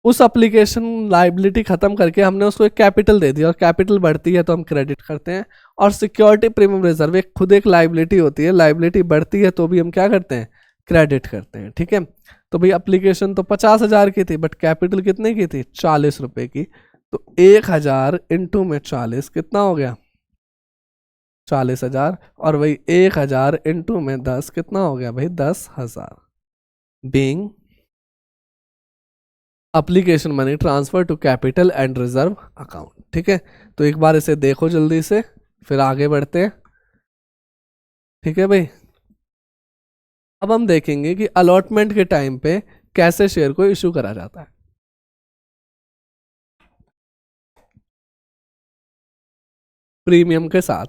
उस एप्लीकेशन लाइबिलिटी खत्म करके हमने उसको एक कैपिटल दे दिया और कैपिटल बढ़ती है तो हम क्रेडिट करते हैं। और सिक्योरिटी प्रीमियम रिजर्व एक खुद एक लाइबिलिटी होती है, लाइबिलिटी बढ़ती है तो भी हम क्या करते हैं, क्रेडिट करते हैं, ठीक है। तो भाई एप्लीकेशन तो 50,000 की थी बट कैपिटल कितने की थी, 40 रुपए की। तो 1000 इंटू में 40 कितना हो गया, 40,000, और वही 1000 इंटू में 10 कितना हो गया भाई, 10,000 being application money transfer to capital and reserve account, ठीक है। तो एक बार इसे देखो जल्दी से, फिर आगे बढ़ते हैं, ठीक है भाई। अब हम देखेंगे कि अलॉटमेंट के टाइम पे कैसे शेयर को इशू करा जाता है। प्रीमियम के साथ,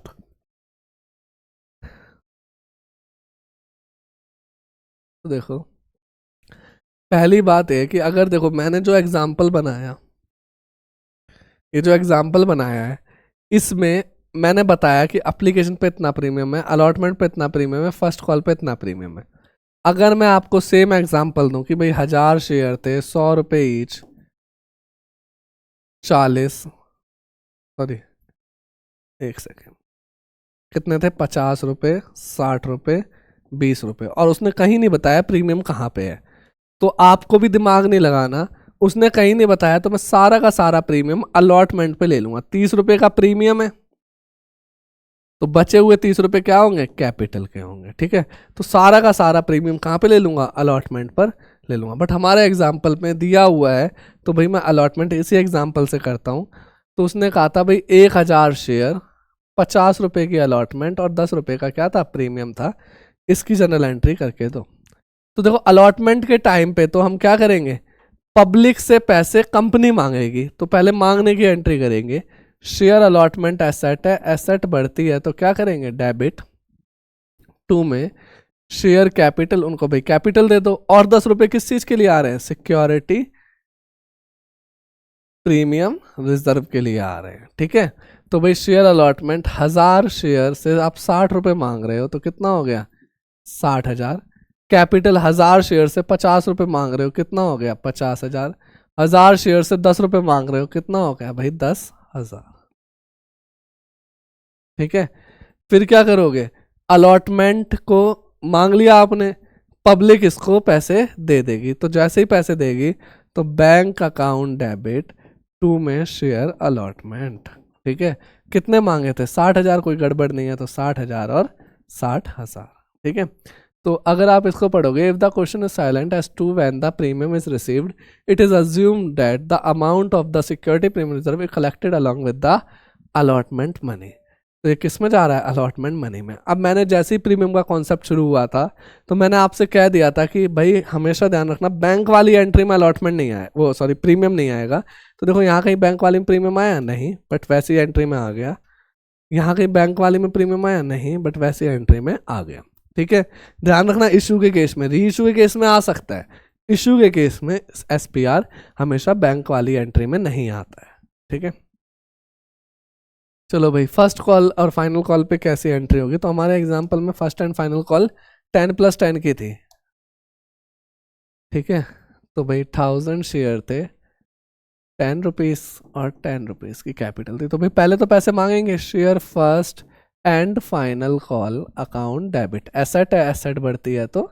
तो देखो पहली बात है कि अगर देखो मैंने जो एग्जाम्पल बनाया, ये जो एग्जाम्पल बनाया है, इसमें मैंने बताया कि एप्लीकेशन पे इतना प्रीमियम है, अलॉटमेंट पे इतना प्रीमियम है, फर्स्ट कॉल पे इतना प्रीमियम है। अगर मैं आपको सेम एग्जाम्पल दूं कि भाई 1000 शेयर थे, 100 रुपये ईच, 40, सॉरी एक सेकेंड, कितने थे, 50 रुपये, 60 रुपये, 20 रुपये, और उसने कहीं नहीं बताया प्रीमियम कहाँ पे है। तो आपको भी दिमाग नहीं लगाना, उसने कहीं नहीं बताया तो मैं सारा का सारा प्रीमियम अलॉटमेंट पे ले लूंगा। 30 रुपये का प्रीमियम है तो बचे हुए 30 रुपये क्या होंगे, कैपिटल के होंगे, ठीक है। तो सारा का सारा प्रीमियम कहाँ पे ले लूंगा, अलॉटमेंट पर ले लूंगा। बट हमारे एग्जाम्पल में दिया हुआ है तो भाई मैं अलॉटमेंट इसी एग्जाम्पल से करता हूँ। तो उसने कहा था भाई 1000 शेयर, 50 रुपये की अलॉटमेंट और 10 रुपये का क्या था, प्रीमियम था। इसकी जनरल एंट्री करके दो। तो देखो अलॉटमेंट के टाइम पे तो हम क्या करेंगे, पब्लिक से पैसे कंपनी मांगेगी तो पहले मांगने की एंट्री करेंगे। शेयर अलॉटमेंट एसेट है, एसेट बढ़ती है तो क्या करेंगे, डेबिट। टू में शेयर कैपिटल, उनको भाई कैपिटल दे दो, और 10 रुपये किस चीज के लिए आ रहे हैं, सिक्योरिटी प्रीमियम रिजर्व के लिए आ रहे हैं, ठीक है। तो भाई शेयर अलॉटमेंट 1000 शेयर से आप 60 रुपये मांग रहे हो तो कितना हो गया, 60,000। कैपिटल 1000 शेयर से 50 रुपये मांग रहे हो, कितना हो गया, 50,000। 1000 शेयर से 10 रुपये मांग रहे हो, कितना हो गया भाई, 10,000, ठीक है। फिर क्या करोगे, अलॉटमेंट को मांग लिया आपने, पब्लिक इसको पैसे दे देगी, तो जैसे ही पैसे देगी तो बैंक अकाउंट डेबिट, टू में शेयर अलॉटमेंट, ठीक है। कितने मांगे थे, 60,000, कोई गड़बड़ नहीं है तो 60,000 और 60,000, ठीक है। तो अगर आप इसको पढ़ोगे, if the question is silent as to when the premium is received it is assumed that the amount of the security premium reserve is collected along with the allotment money. तो ये किस में जा रहा है? अलॉटमेंट मनी में। अब मैंने जैसे ही प्रीमियम का कॉन्सेप्ट शुरू हुआ था तो मैंने आपसे कह दिया था कि भाई हमेशा ध्यान रखना बैंक वाली एंट्री में अलॉटमेंट नहीं आया, वो सॉरी प्रीमियम नहीं आएगा। तो देखो यहाँ कहीं बैंक वाली में प्रीमियम आया नहीं, बट वैसी एंट्री में आ गया। यहाँ कहीं बैंक वाली में प्रीमियम आया नहीं, बट वैसी एंट्री में आ गया। ठीक है, ध्यान रखना इशू के केस में, री इशू के केस में आ सकता है, इशू के केस में एसपीआर हमेशा बैंक वाली एंट्री में नहीं आता है। ठीक है, चलो भाई फर्स्ट कॉल और फाइनल कॉल पे कैसी एंट्री होगी? तो हमारे एग्जांपल में फर्स्ट एंड फाइनल कॉल 10+10 की थी। ठीक है, तो भाई 1000 शेयर थे, 10 रुपीज़ और 10 रुपीज़ की कैपिटल थी। तो भाई पहले तो पैसे मांगेंगे, share first and final call account debit. Asset है, एसेट बढ़ती है तो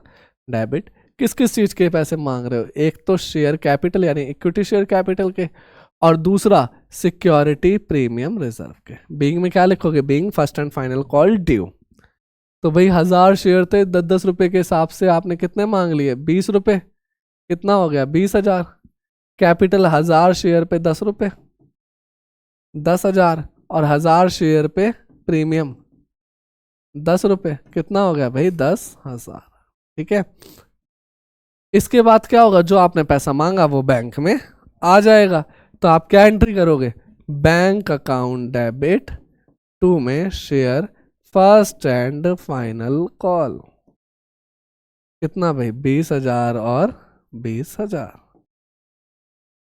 डेबिट। किस किस चीज़ के पैसे मांग रहे हो? एक तो शेयर कैपिटल यानी इक्विटी शेयर कैपिटल के, और दूसरा सिक्योरिटी प्रीमियम रिजर्व के। बीइंग में क्या लिखोगे? Being first and final call due. तो भाई 1000 शेयर थे, 10-10 रुपए के हिसाब से आपने कितने मांग लिए? 20 रुपए। कितना हो गया? 20,000। कैपिटल 1000 शेयर पे 10 रुपए, 10,000, और 1000 शेयर पे प्रीमियम 10 रुपए, कितना हो गया भाई? 10,000। ठीक है, इसके बाद क्या होगा? जो आपने पैसा मांगा वो बैंक में आ जाएगा। तो आप क्या एंट्री करोगे? बैंक अकाउंट डेबिट टू में share first and final call. कितना भाई? 20,000 और 20,000।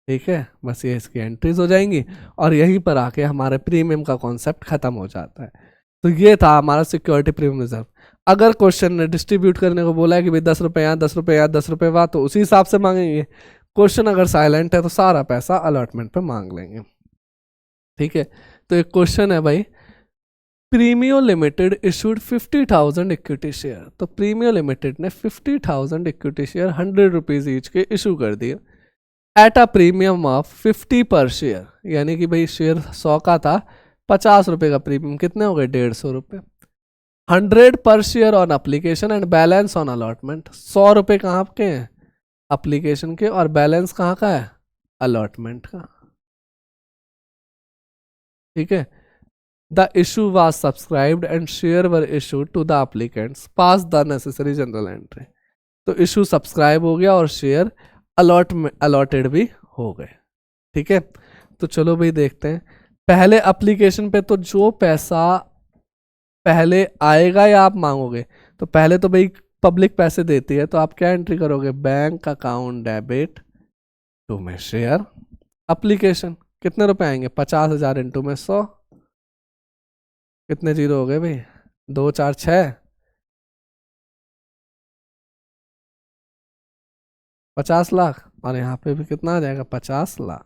ठीक है, बस ये इसकी एंट्रीज हो जाएंगी और यहीं पर आके हमारे प्रीमियम का कॉन्सेप्ट खत्म हो जाता है। तो ये था हमारा सिक्योरिटी प्रीमियम रिजर्व। अगर क्वेश्चन ने डिस्ट्रीब्यूट करने को बोला है कि भाई 10 रुपये यहाँ, 10 रुपये यहाँ, 10 रुपये वहाँ, तो उसी हिसाब से मांगेंगे। क्वेश्चन अगर साइलेंट है तो सारा पैसा अलॉटमेंट पे मांग लेंगे। ठीक है, तो एक क्वेश्चन है भाई, Premio limited issued 50,000 equity share. तो प्रीमियो लिमिटेड ने 50,000 इक्विटी शेयर 100 रुपीज ईच के इशू कर दिए एट अ प्रीमियम ऑफ 50 पर शेयर। यानी कि भाई शेयर 100 का था, 50 रुपए का प्रीमियम, कितने हो गए? 150 रुपये। 100 पर share on application and balance on allotment. 100 रुपये कहाँ के हैं? अप्लीकेशन के, और बैलेंस कहाँ का है? अलॉटमेंट का। ठीक है, the issue was subscribed and share were issued to the applicants, pass the necessary general entry. तो इशू सब्सक्राइब हो गया और शेयर अलॉटेड भी हो गए। ठीक है, तो चलो भाई देखते हैं। पहले एप्लीकेशन पे तो जो पैसा पहले आएगा या आप मांगोगे, तो पहले तो भाई पब्लिक पैसे देती है, तो आप क्या एंट्री करोगे? बैंक अकाउंट डेबिट टू में शेयर एप्लीकेशन। कितने रुपए आएंगे? 50,000 इंटू में 100, कितने जीरो हो गए भाई? 2 4 6, 50 लाख, और यहाँ पे भी कितना आ जाएगा? 50 लाख।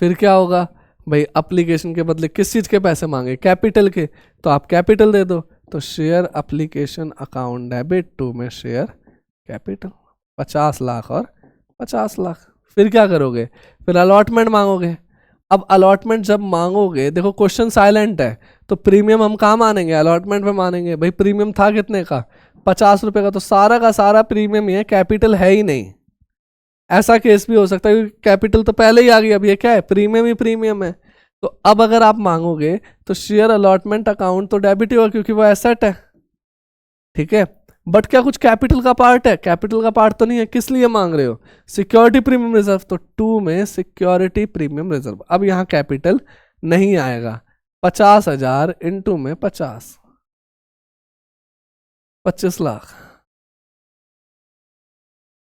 फिर क्या होगा भाई? एप्लीकेशन के बदले किस चीज़ के पैसे मांगे? कैपिटल के, तो आप कैपिटल दे दो। तो share application account debit to में शेयर कैपिटल, 50 लाख और 50 लाख। फिर क्या करोगे? फिर अलॉटमेंट मांगोगे। अब अलॉटमेंट जब मांगोगे, देखो क्वेश्चन साइलेंट है, तो प्रीमियम हम कहाँ मानेंगे? अलॉटमेंट पे मानेंगे। भाई प्रीमियम था कितने का? 50 रुपए का, तो सारा का सारा प्रीमियम ही है, कैपिटल है ही नहीं। ऐसा केस भी हो सकता है कि कैपिटल तो पहले ही आ गई, अब ये क्या है? प्रीमियम ही प्रीमियम है। तो अब अगर आप मांगोगे तो शेयर अलॉटमेंट अकाउंट तो डेबिट ही होगा क्योंकि वो एसेट है। ठीक है, बट क्या कुछ कैपिटल का पार्ट है? कैपिटल का पार्ट तो नहीं है। किस लिए मांग रहे हो? Security premium reserve. तो 2 में सिक्योरिटी प्रीमियम रिजर्व। अब यहाँ कैपिटल नहीं आएगा। 50,000 इंटू में 50, 25 लाख।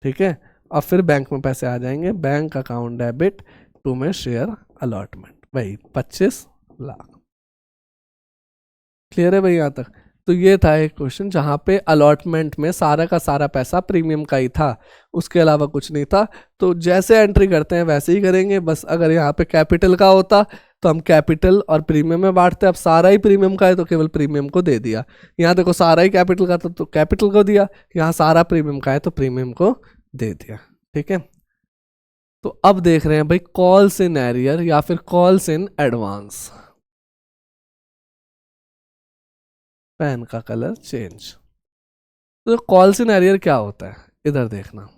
ठीक है, और फिर बैंक में पैसे आ जाएंगे, बैंक अकाउंट डेबिट टू में शेयर अलॉटमेंट, भाई 25 लाख। क्लियर है भाई यहाँ तक? तो ये था एक क्वेश्चन जहाँ पे अलॉटमेंट में सारा का सारा पैसा प्रीमियम का ही था, उसके अलावा कुछ नहीं था। तो जैसे एंट्री करते हैं वैसे ही करेंगे, बस अगर यहाँ पे कैपिटल का होता तो हम कैपिटल और प्रीमियम में बांटते। अब सारा ही प्रीमियम का है तो केवल प्रीमियम को दे दिया। यहाँ देखो सारा ही कैपिटल का था तो कैपिटल को दिया, यहाँ सारा प्रीमियम का है तो प्रीमियम को दे दिया। ठीक है, तो अब देख रहे हैं भाई कॉल्स इन एरियर या फिर कॉल्स इन एडवांस। पेन का कलर चेंज। तो कॉल इन एरियर क्या होता है, इधर देखना,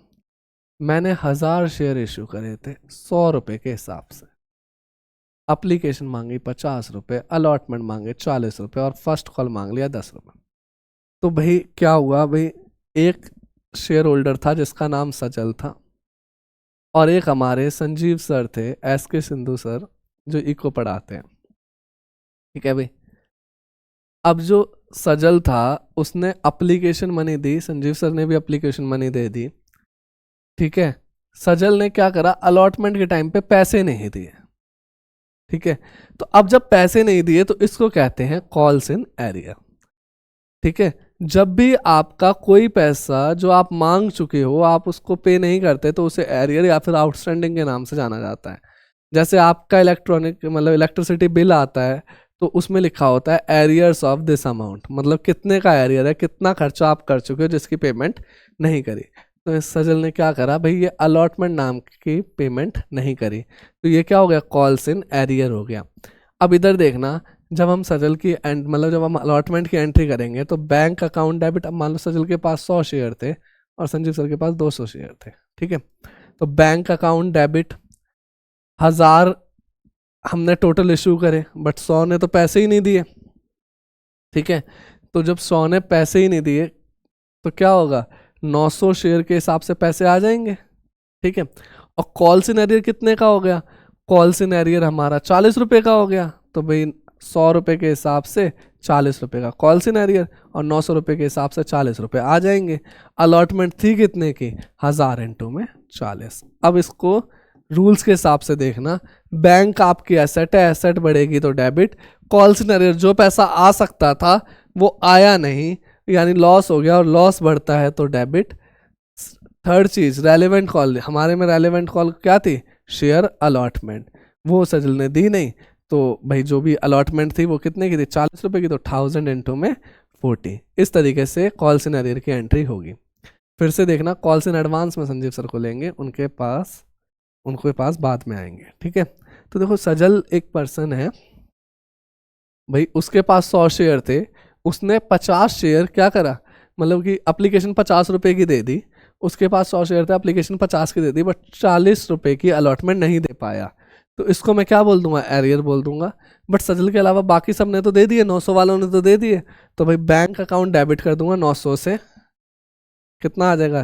मैंने 1000 शेयर इशू करे थे 100 रुपए के हिसाब से, एप्लीकेशन मांगी 50 रुपए, अलॉटमेंट मांगे 40 रुपए और फर्स्ट कॉल मांग लिया 10 रुपए। तो भाई क्या हुआ भाई, एक शेयर होल्डर था जिसका नाम सजल था और एक हमारे संजीव सर थे, SK सिंधु सर, जो इको पढ़ाते हैं। ठीक है भाई, अब जो सजल था उसने एप्लीकेशन मनी दी, संजीव सर ने भी एप्लीकेशन मनी दे दी। ठीक है, सजल ने क्या करा, अलॉटमेंट के टाइम पे पैसे नहीं दिए। ठीक है, तो अब जब पैसे नहीं दिए तो इसको कहते हैं कॉल्स इन एरियर। ठीक है, जब भी आपका कोई पैसा जो आप मांग चुके हो आप उसको पे नहीं करते तो उसे एरियर या फिर आउटस्टैंडिंग के नाम से जाना जाता है। जैसे आपका इलेक्ट्रॉनिक मतलब इलेक्ट्रिसिटी बिल आता है तो उसमें लिखा होता है एरियर्स ऑफ दिस अमाउंट, मतलब कितने का एरियर है, कितना खर्चा आप कर चुके हो जिसकी पेमेंट नहीं करी। तो इस सजल ने क्या करा भाई, ये अलॉटमेंट नाम की पेमेंट नहीं करी, तो ये क्या हो गया, कॉल्स इन एरियर हो गया। अब इधर देखना, जब हम सजल की एंड मतलब जब हम अलॉटमेंट की एंट्री करेंगे तो बैंक अकाउंट डेबिट, अब मान लो सजल के पास 100 शेयर थे और संजीव सर के पास 200 शेयर थे। ठीक है, तो बैंक अकाउंट डेबिट 1000 हमने टोटल इशू करे, बट 100 ने तो पैसे ही नहीं दिए। ठीक है, तो जब 100 ने पैसे ही नहीं दिए तो क्या होगा, 900 शेयर के हिसाब से पैसे आ जाएंगे। ठीक है, और कॉल्स इन एरियर कितने का हो गया, कॉल्स इन एरियर हमारा 40 रुपए का हो गया। तो भाई 100 रुपए के हिसाब से 40 रुपए का कॉल्स इन एरियर और 900 रुपए के हिसाब से 40 रुपए आ जाएंगे। अलॉटमेंट थी कितने की, 1000 इंटू में 40। अब इसको रूल्स के हिसाब से देखना, बैंक आपकी एसेट है, एसेट बढ़ेगी तो डेबिट, कॉल्स इन एरियर जो पैसा आ सकता था वो आया नहीं यानी लॉस हो गया और लॉस बढ़ता है तो डेबिट। थर्ड चीज रेलेवेंट कॉल, हमारे में रेलेवेंट कॉल क्या थी, शेयर अलॉटमेंट, वो सजल ने दी नहीं तो भाई जो भी अलॉटमेंट थी वो कितने की थी, 40 रुपए की, तो 1000 इंटू में 40। इस तरीके से कॉल्स इन एरियर की एंट्री होगी। फिर से देखना, कॉल्स इन एडवांस में संजीव सर को लेंगे, उनके पास बाद में आएंगे। ठीक है, तो देखो सजल एक पर्सन है भाई, उसके पास 100 शेयर थे, उसने 50 शेयर क्या करा, मतलब कि एप्लीकेशन 50 रुपए की दे दी, उसके पास 100 शेयर थे, एप्लीकेशन 50 की दे दी, बट 40 रुपए की अलॉटमेंट नहीं दे पाया, तो इसको मैं क्या बोल दूंगा, एरियर बोल दूंगा। बट सजल के अलावा बाकी सब ने तो दे दिए, 900 वालों ने तो दे दिए, तो भाई बैंक अकाउंट डेबिट कर दूंगा 900 से, कितना आ जाएगा,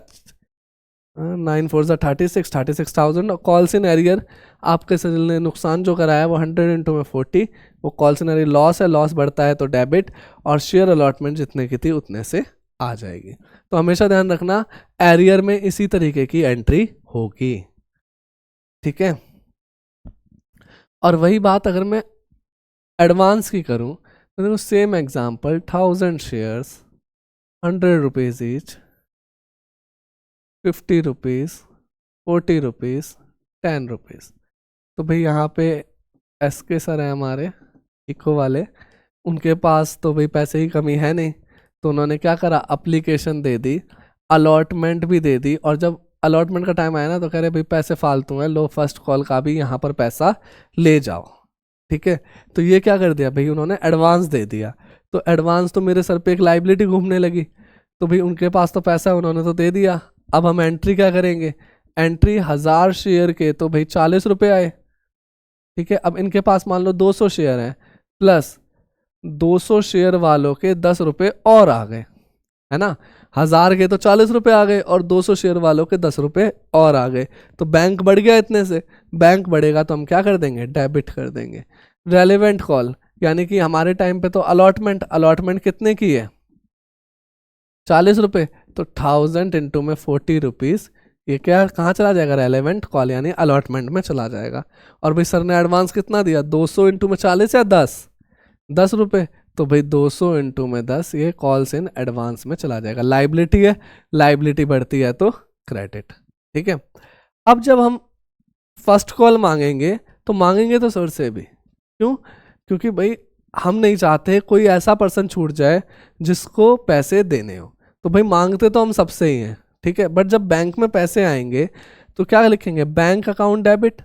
9 4 36 कॉल्स इन एरियर, आपके सजल ने नुकसान जो कराया वो 100 इंटू में 40, वो कॉल्स इन एरियर लॉस है, लॉस बढ़ता है तो डेबिट, और शेयर अलॉटमेंट जितने की थी उतने से आ जाएगी। तो हमेशा ध्यान रखना एरियर में इसी तरीके की एंट्री होगी। ठीक है, और वही बात अगर मैं एडवांस की करूं तो देखो same example, 1000 shares 100 rupees each, 50 rupees, 40 rupees, 10 rupees. तो भाई यहाँ पे SK सर है हमारे इको वाले, उनके पास तो भाई पैसे की कमी है नहीं, तो उन्होंने क्या करा, एप्लीकेशन दे दी, अलॉटमेंट भी दे दी, और जब अलॉटमेंट का टाइम आया ना तो कह रहे भाई पैसे फालतू हैं, लो फर्स्ट कॉल का भी यहाँ पर पैसा ले जाओ। ठीक है, तो ये क्या कर दिया भाई, उन्होंने एडवांस दे दिया, तो एडवांस तो मेरे सर पे एक लाइबिलिटी घूमने लगी, तो भाई उनके पास तो पैसा है, उन्होंने तो दे दिया। अब हम एंट्री क्या करेंगे, एंट्री 1000 शेयर के तो भाई 40 रुपए आए। ठीक है, अब इनके पास मान लो 200 शेयर हैं, प्लस 200 शेयर वालों के 10 रुपए और आ गए, है ना, 1000 के तो 40 रुपए आ गए और 200 शेयर वालों के 10 रुपए और आ गए, तो बैंक बढ़ गया इतने से, बैंक बढ़ेगा तो हम क्या कर देंगे, डेबिट कर देंगे। रेलेवेंट कॉल यानी कि हमारे टाइम पे तो अलॉटमेंट कितने की है, 40 रुपए, तो 1000 इंटू में 40 रुपीज, ये क्या कहाँ चला जाएगा, रेलेवेंट कॉल यानी अलॉटमेंट में चला जाएगा। और भाई सर ने एडवांस कितना दिया, 200 इंटू में 40 या 10 रुपए, तो भाई 200 इंटू में 10, ये कॉल्स इन एडवांस में चला जाएगा। लाइबिलिटी है, लाइबिलिटी बढ़ती है तो क्रेडिट। ठीक है, अब जब हम फर्स्ट कॉल मांगेंगे तो मांगेंगे तो सर से भी, क्यों, क्योंकि भाई हम नहीं चाहते कोई ऐसा पर्सन छूट जाए जिसको पैसे देने हो, तो भाई मांगते तो हम सबसे ही हैं। ठीक है, बट जब बैंक में पैसे आएंगे तो क्या लिखेंगे, bank account debit,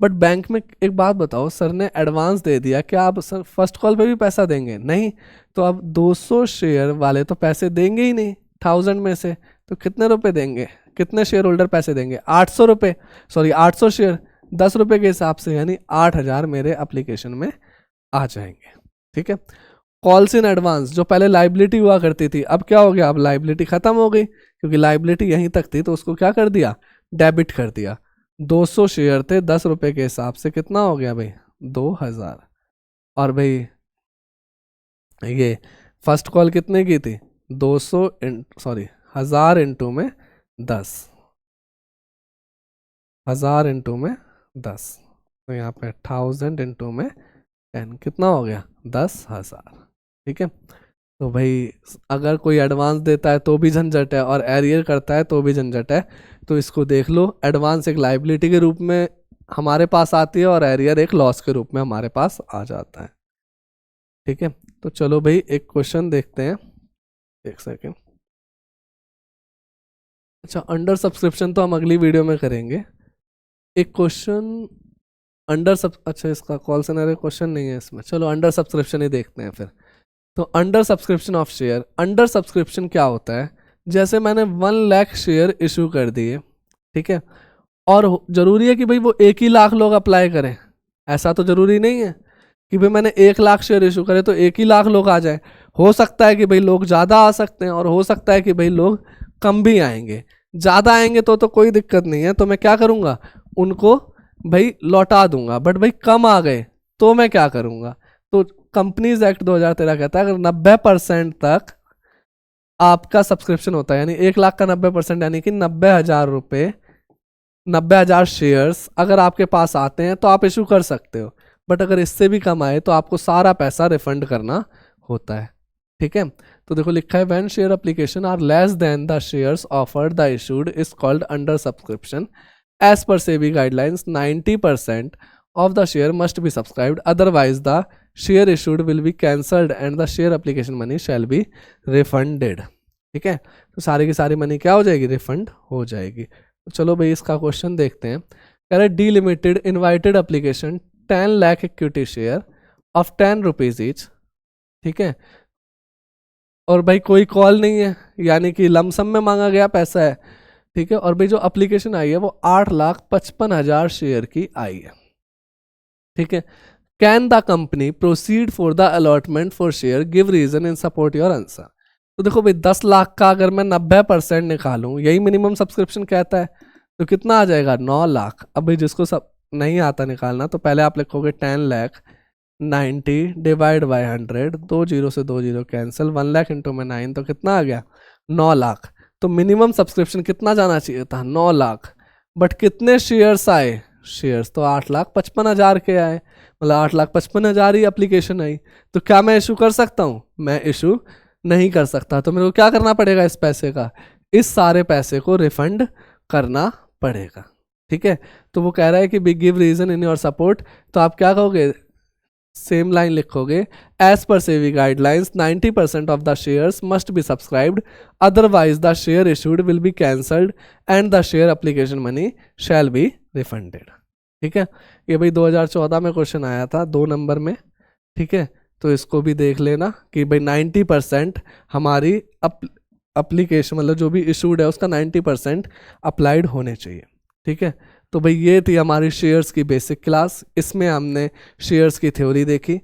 but bank में एक बात बताओ, सर ने एडवांस दे दिया, क्या आप सर फर्स्ट कॉल पे भी पैसा देंगे, नहीं, तो अब 200 शेयर वाले तो पैसे देंगे ही नहीं, 1000 में से, तो कितने रुपए देंगे, कितने शेयर होल्डर पैसे देंगे, 800 रुपये, सॉरी 800 शेयर 10 रुपये के हिसाब से, यानी 8000 मेरे एप्लीकेशन में आ जाएंगे। ठीक है। कॉल्स इन एडवांस, जो पहले लाइबिलिटी हुआ करती थी, अब क्या हो गया, अब लाइबिलिटी खत्म हो गई, क्योंकि लाइबिलिटी यहीं तक थी, तो उसको क्या कर दिया, डेबिट कर दिया। 200 शेयर थे 10 रुपये के हिसाब से, कितना हो गया भाई, 2000। और भाई ये फर्स्ट कॉल कितने की थी, 200 सॉरी 1000 इंटू में 10, 1000 इंटू में 10, तो यहाँ पे 1000 इंटू में 10, कितना हो गया, 10,000। ठीक है। तो भाई अगर कोई एडवांस देता है तो भी झंझट है, और एरियर करता है तो भी झंझट है, तो इसको देख लो, एडवांस एक लाइबिलिटी के रूप में हमारे पास आती है, और एरियर एक लॉस के रूप में हमारे पास आ जाता है। ठीक है। तो चलो भाई एक क्वेश्चन देखते हैं, एक सेकेंड। अच्छा, अंडर सब्सक्रिप्शन तो हम अगली वीडियो में करेंगे। एक क्वेश्चन अंडर सब, अच्छा इसका कॉल सिनेरियो क्वेश्चन नहीं है इसमें, चलो अंडर सब्सक्रिप्शन ही देखते हैं फिर। तो under subscription of share, under subscription क्या होता है, जैसे मैंने 1 लाख शेयर इशू कर दिए, ठीक है, और जरूरी है कि भाई वो 1 ही लाख लोग अप्लाई करें, ऐसा तो जरूरी नहीं है कि भाई मैंने 1 लाख शेयर इशू करे तो 1 ही लाख लोग आ जाए। हो सकता है कि भाई लोग ज़्यादा आ सकते हैं, और हो सकता है कि भाई लोग कम भी आएंगे। ज़्यादा आएंगे तो कोई दिक्कत नहीं है, तो मैं क्या करूँगा, उनको भाई लौटा दूंगा। बट भाई कम आ गए तो मैं क्या करूँगा, तो कंपनीज एक्ट 2013 कहता है अगर 90% तक आपका सब्सक्रिप्शन होता है, यानी 1 लाख का 90%, यानी कि 90,000 रुपये, 90,000 शेयर्स अगर आपके पास आते हैं तो आप इशू कर सकते हो। बट अगर इससे भी कम आए तो आपको सारा पैसा रिफंड करना होता है। ठीक है। तो देखो लिखा है when share application are less than the shares offered the issued is called under subscription as per SEBI guidelines 90% of the share must be subscribed, otherwise the share issued will be cancelled and the share application money shall be refunded। ठीक है। तो सारी की सारी मनी क्या हो जाएगी, रिफंड हो जाएगी। तो चलो भाई इसका क्वेश्चन देखते हैं। कह रहे delimited invited application 10 lakh equity share of 10 rupees each. ठीक है। और भाई कोई कॉल नहीं है, यानी कि लमसम में मांगा गया पैसा है। ठीक है। और भाई जो एप्लीकेशन आई है वो 8,55,000 शेयर की आई है। ठीक है। Can the company proceed for the allotment for share, give reason in support your answer. तो देखो भाई 10 लाख का अगर मैं 90% निकालूं, यही मिनिमम सब्सक्रिप्शन कहता है, तो कितना आ जाएगा, 9 लाख। अब भाई जिसको सब नहीं आता निकालना, तो पहले आप लिखोगे 10 लाख 90 डिवाइड बाई 100, 2 जीरो से 2 जीरो कैंसिल, 1 लाख इंटू में 9, तो कितना आ गया, 9 लाख। तो मिनिमम सब्सक्रिप्शन कितना जाना चाहिए था, 9 लाख। बट कितने शेयर्स आए, शेयर्स तो 8,55,000 के आए, मतलब 8,55,000 ही एप्लीकेशन आई। तो क्या मैं इशू कर सकता हूँ, मैं इशू नहीं कर सकता। तो मेरे को क्या करना पड़ेगा, इस पैसे का, इस सारे पैसे को रिफंड करना पड़ेगा। ठीक है। तो वो कह रहा है कि give give reason in your support, तो आप क्या कहोगे, सेम लाइन लिखोगे, as per SEBI guidelines 90% of the shares must be subscribed, otherwise the share issued will be cancelled and the share application money shall be refunded. ठीक है। ये भाई 2014 में क्वेश्चन आया था 2 नंबर में। ठीक है। तो इसको भी देख लेना कि भाई 90% हमारी एप्लीकेशन, मतलब जो भी इशूड है उसका 90% अप्लाइड होने चाहिए। ठीक है। तो भाई ये थी हमारी शेयर्स की बेसिक क्लास। इसमें हमने शेयर्स की थ्योरी देखी,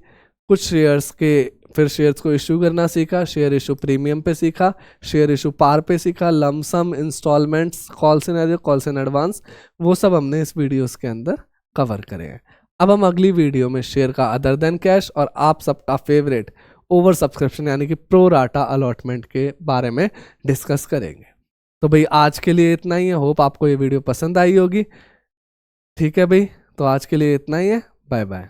कुछ शेयर्स के, फिर शेयर्स को इशू करना सीखा, शेयर इशू प्रीमियम पे सीखा, शेयर इशू पार पे सीखा, lump sum, instalments, calls in arrear, calls in advance, वो सब हमने इस वीडियोस के अंदर कवर करे हैं। अब हम अगली वीडियो में शेयर का अदर देन कैश और आप सबका फेवरेट ओवर सब्सक्रिप्शन यानी कि प्रो राटा अलॉटमेंट के बारे में डिस्कस करेंगे। तो भाई आज के लिए इतना ही है, होप आपको ये वीडियो पसंद आई होगी। ठीक है भाई, तो आज के लिए इतना ही है, बाय बाय।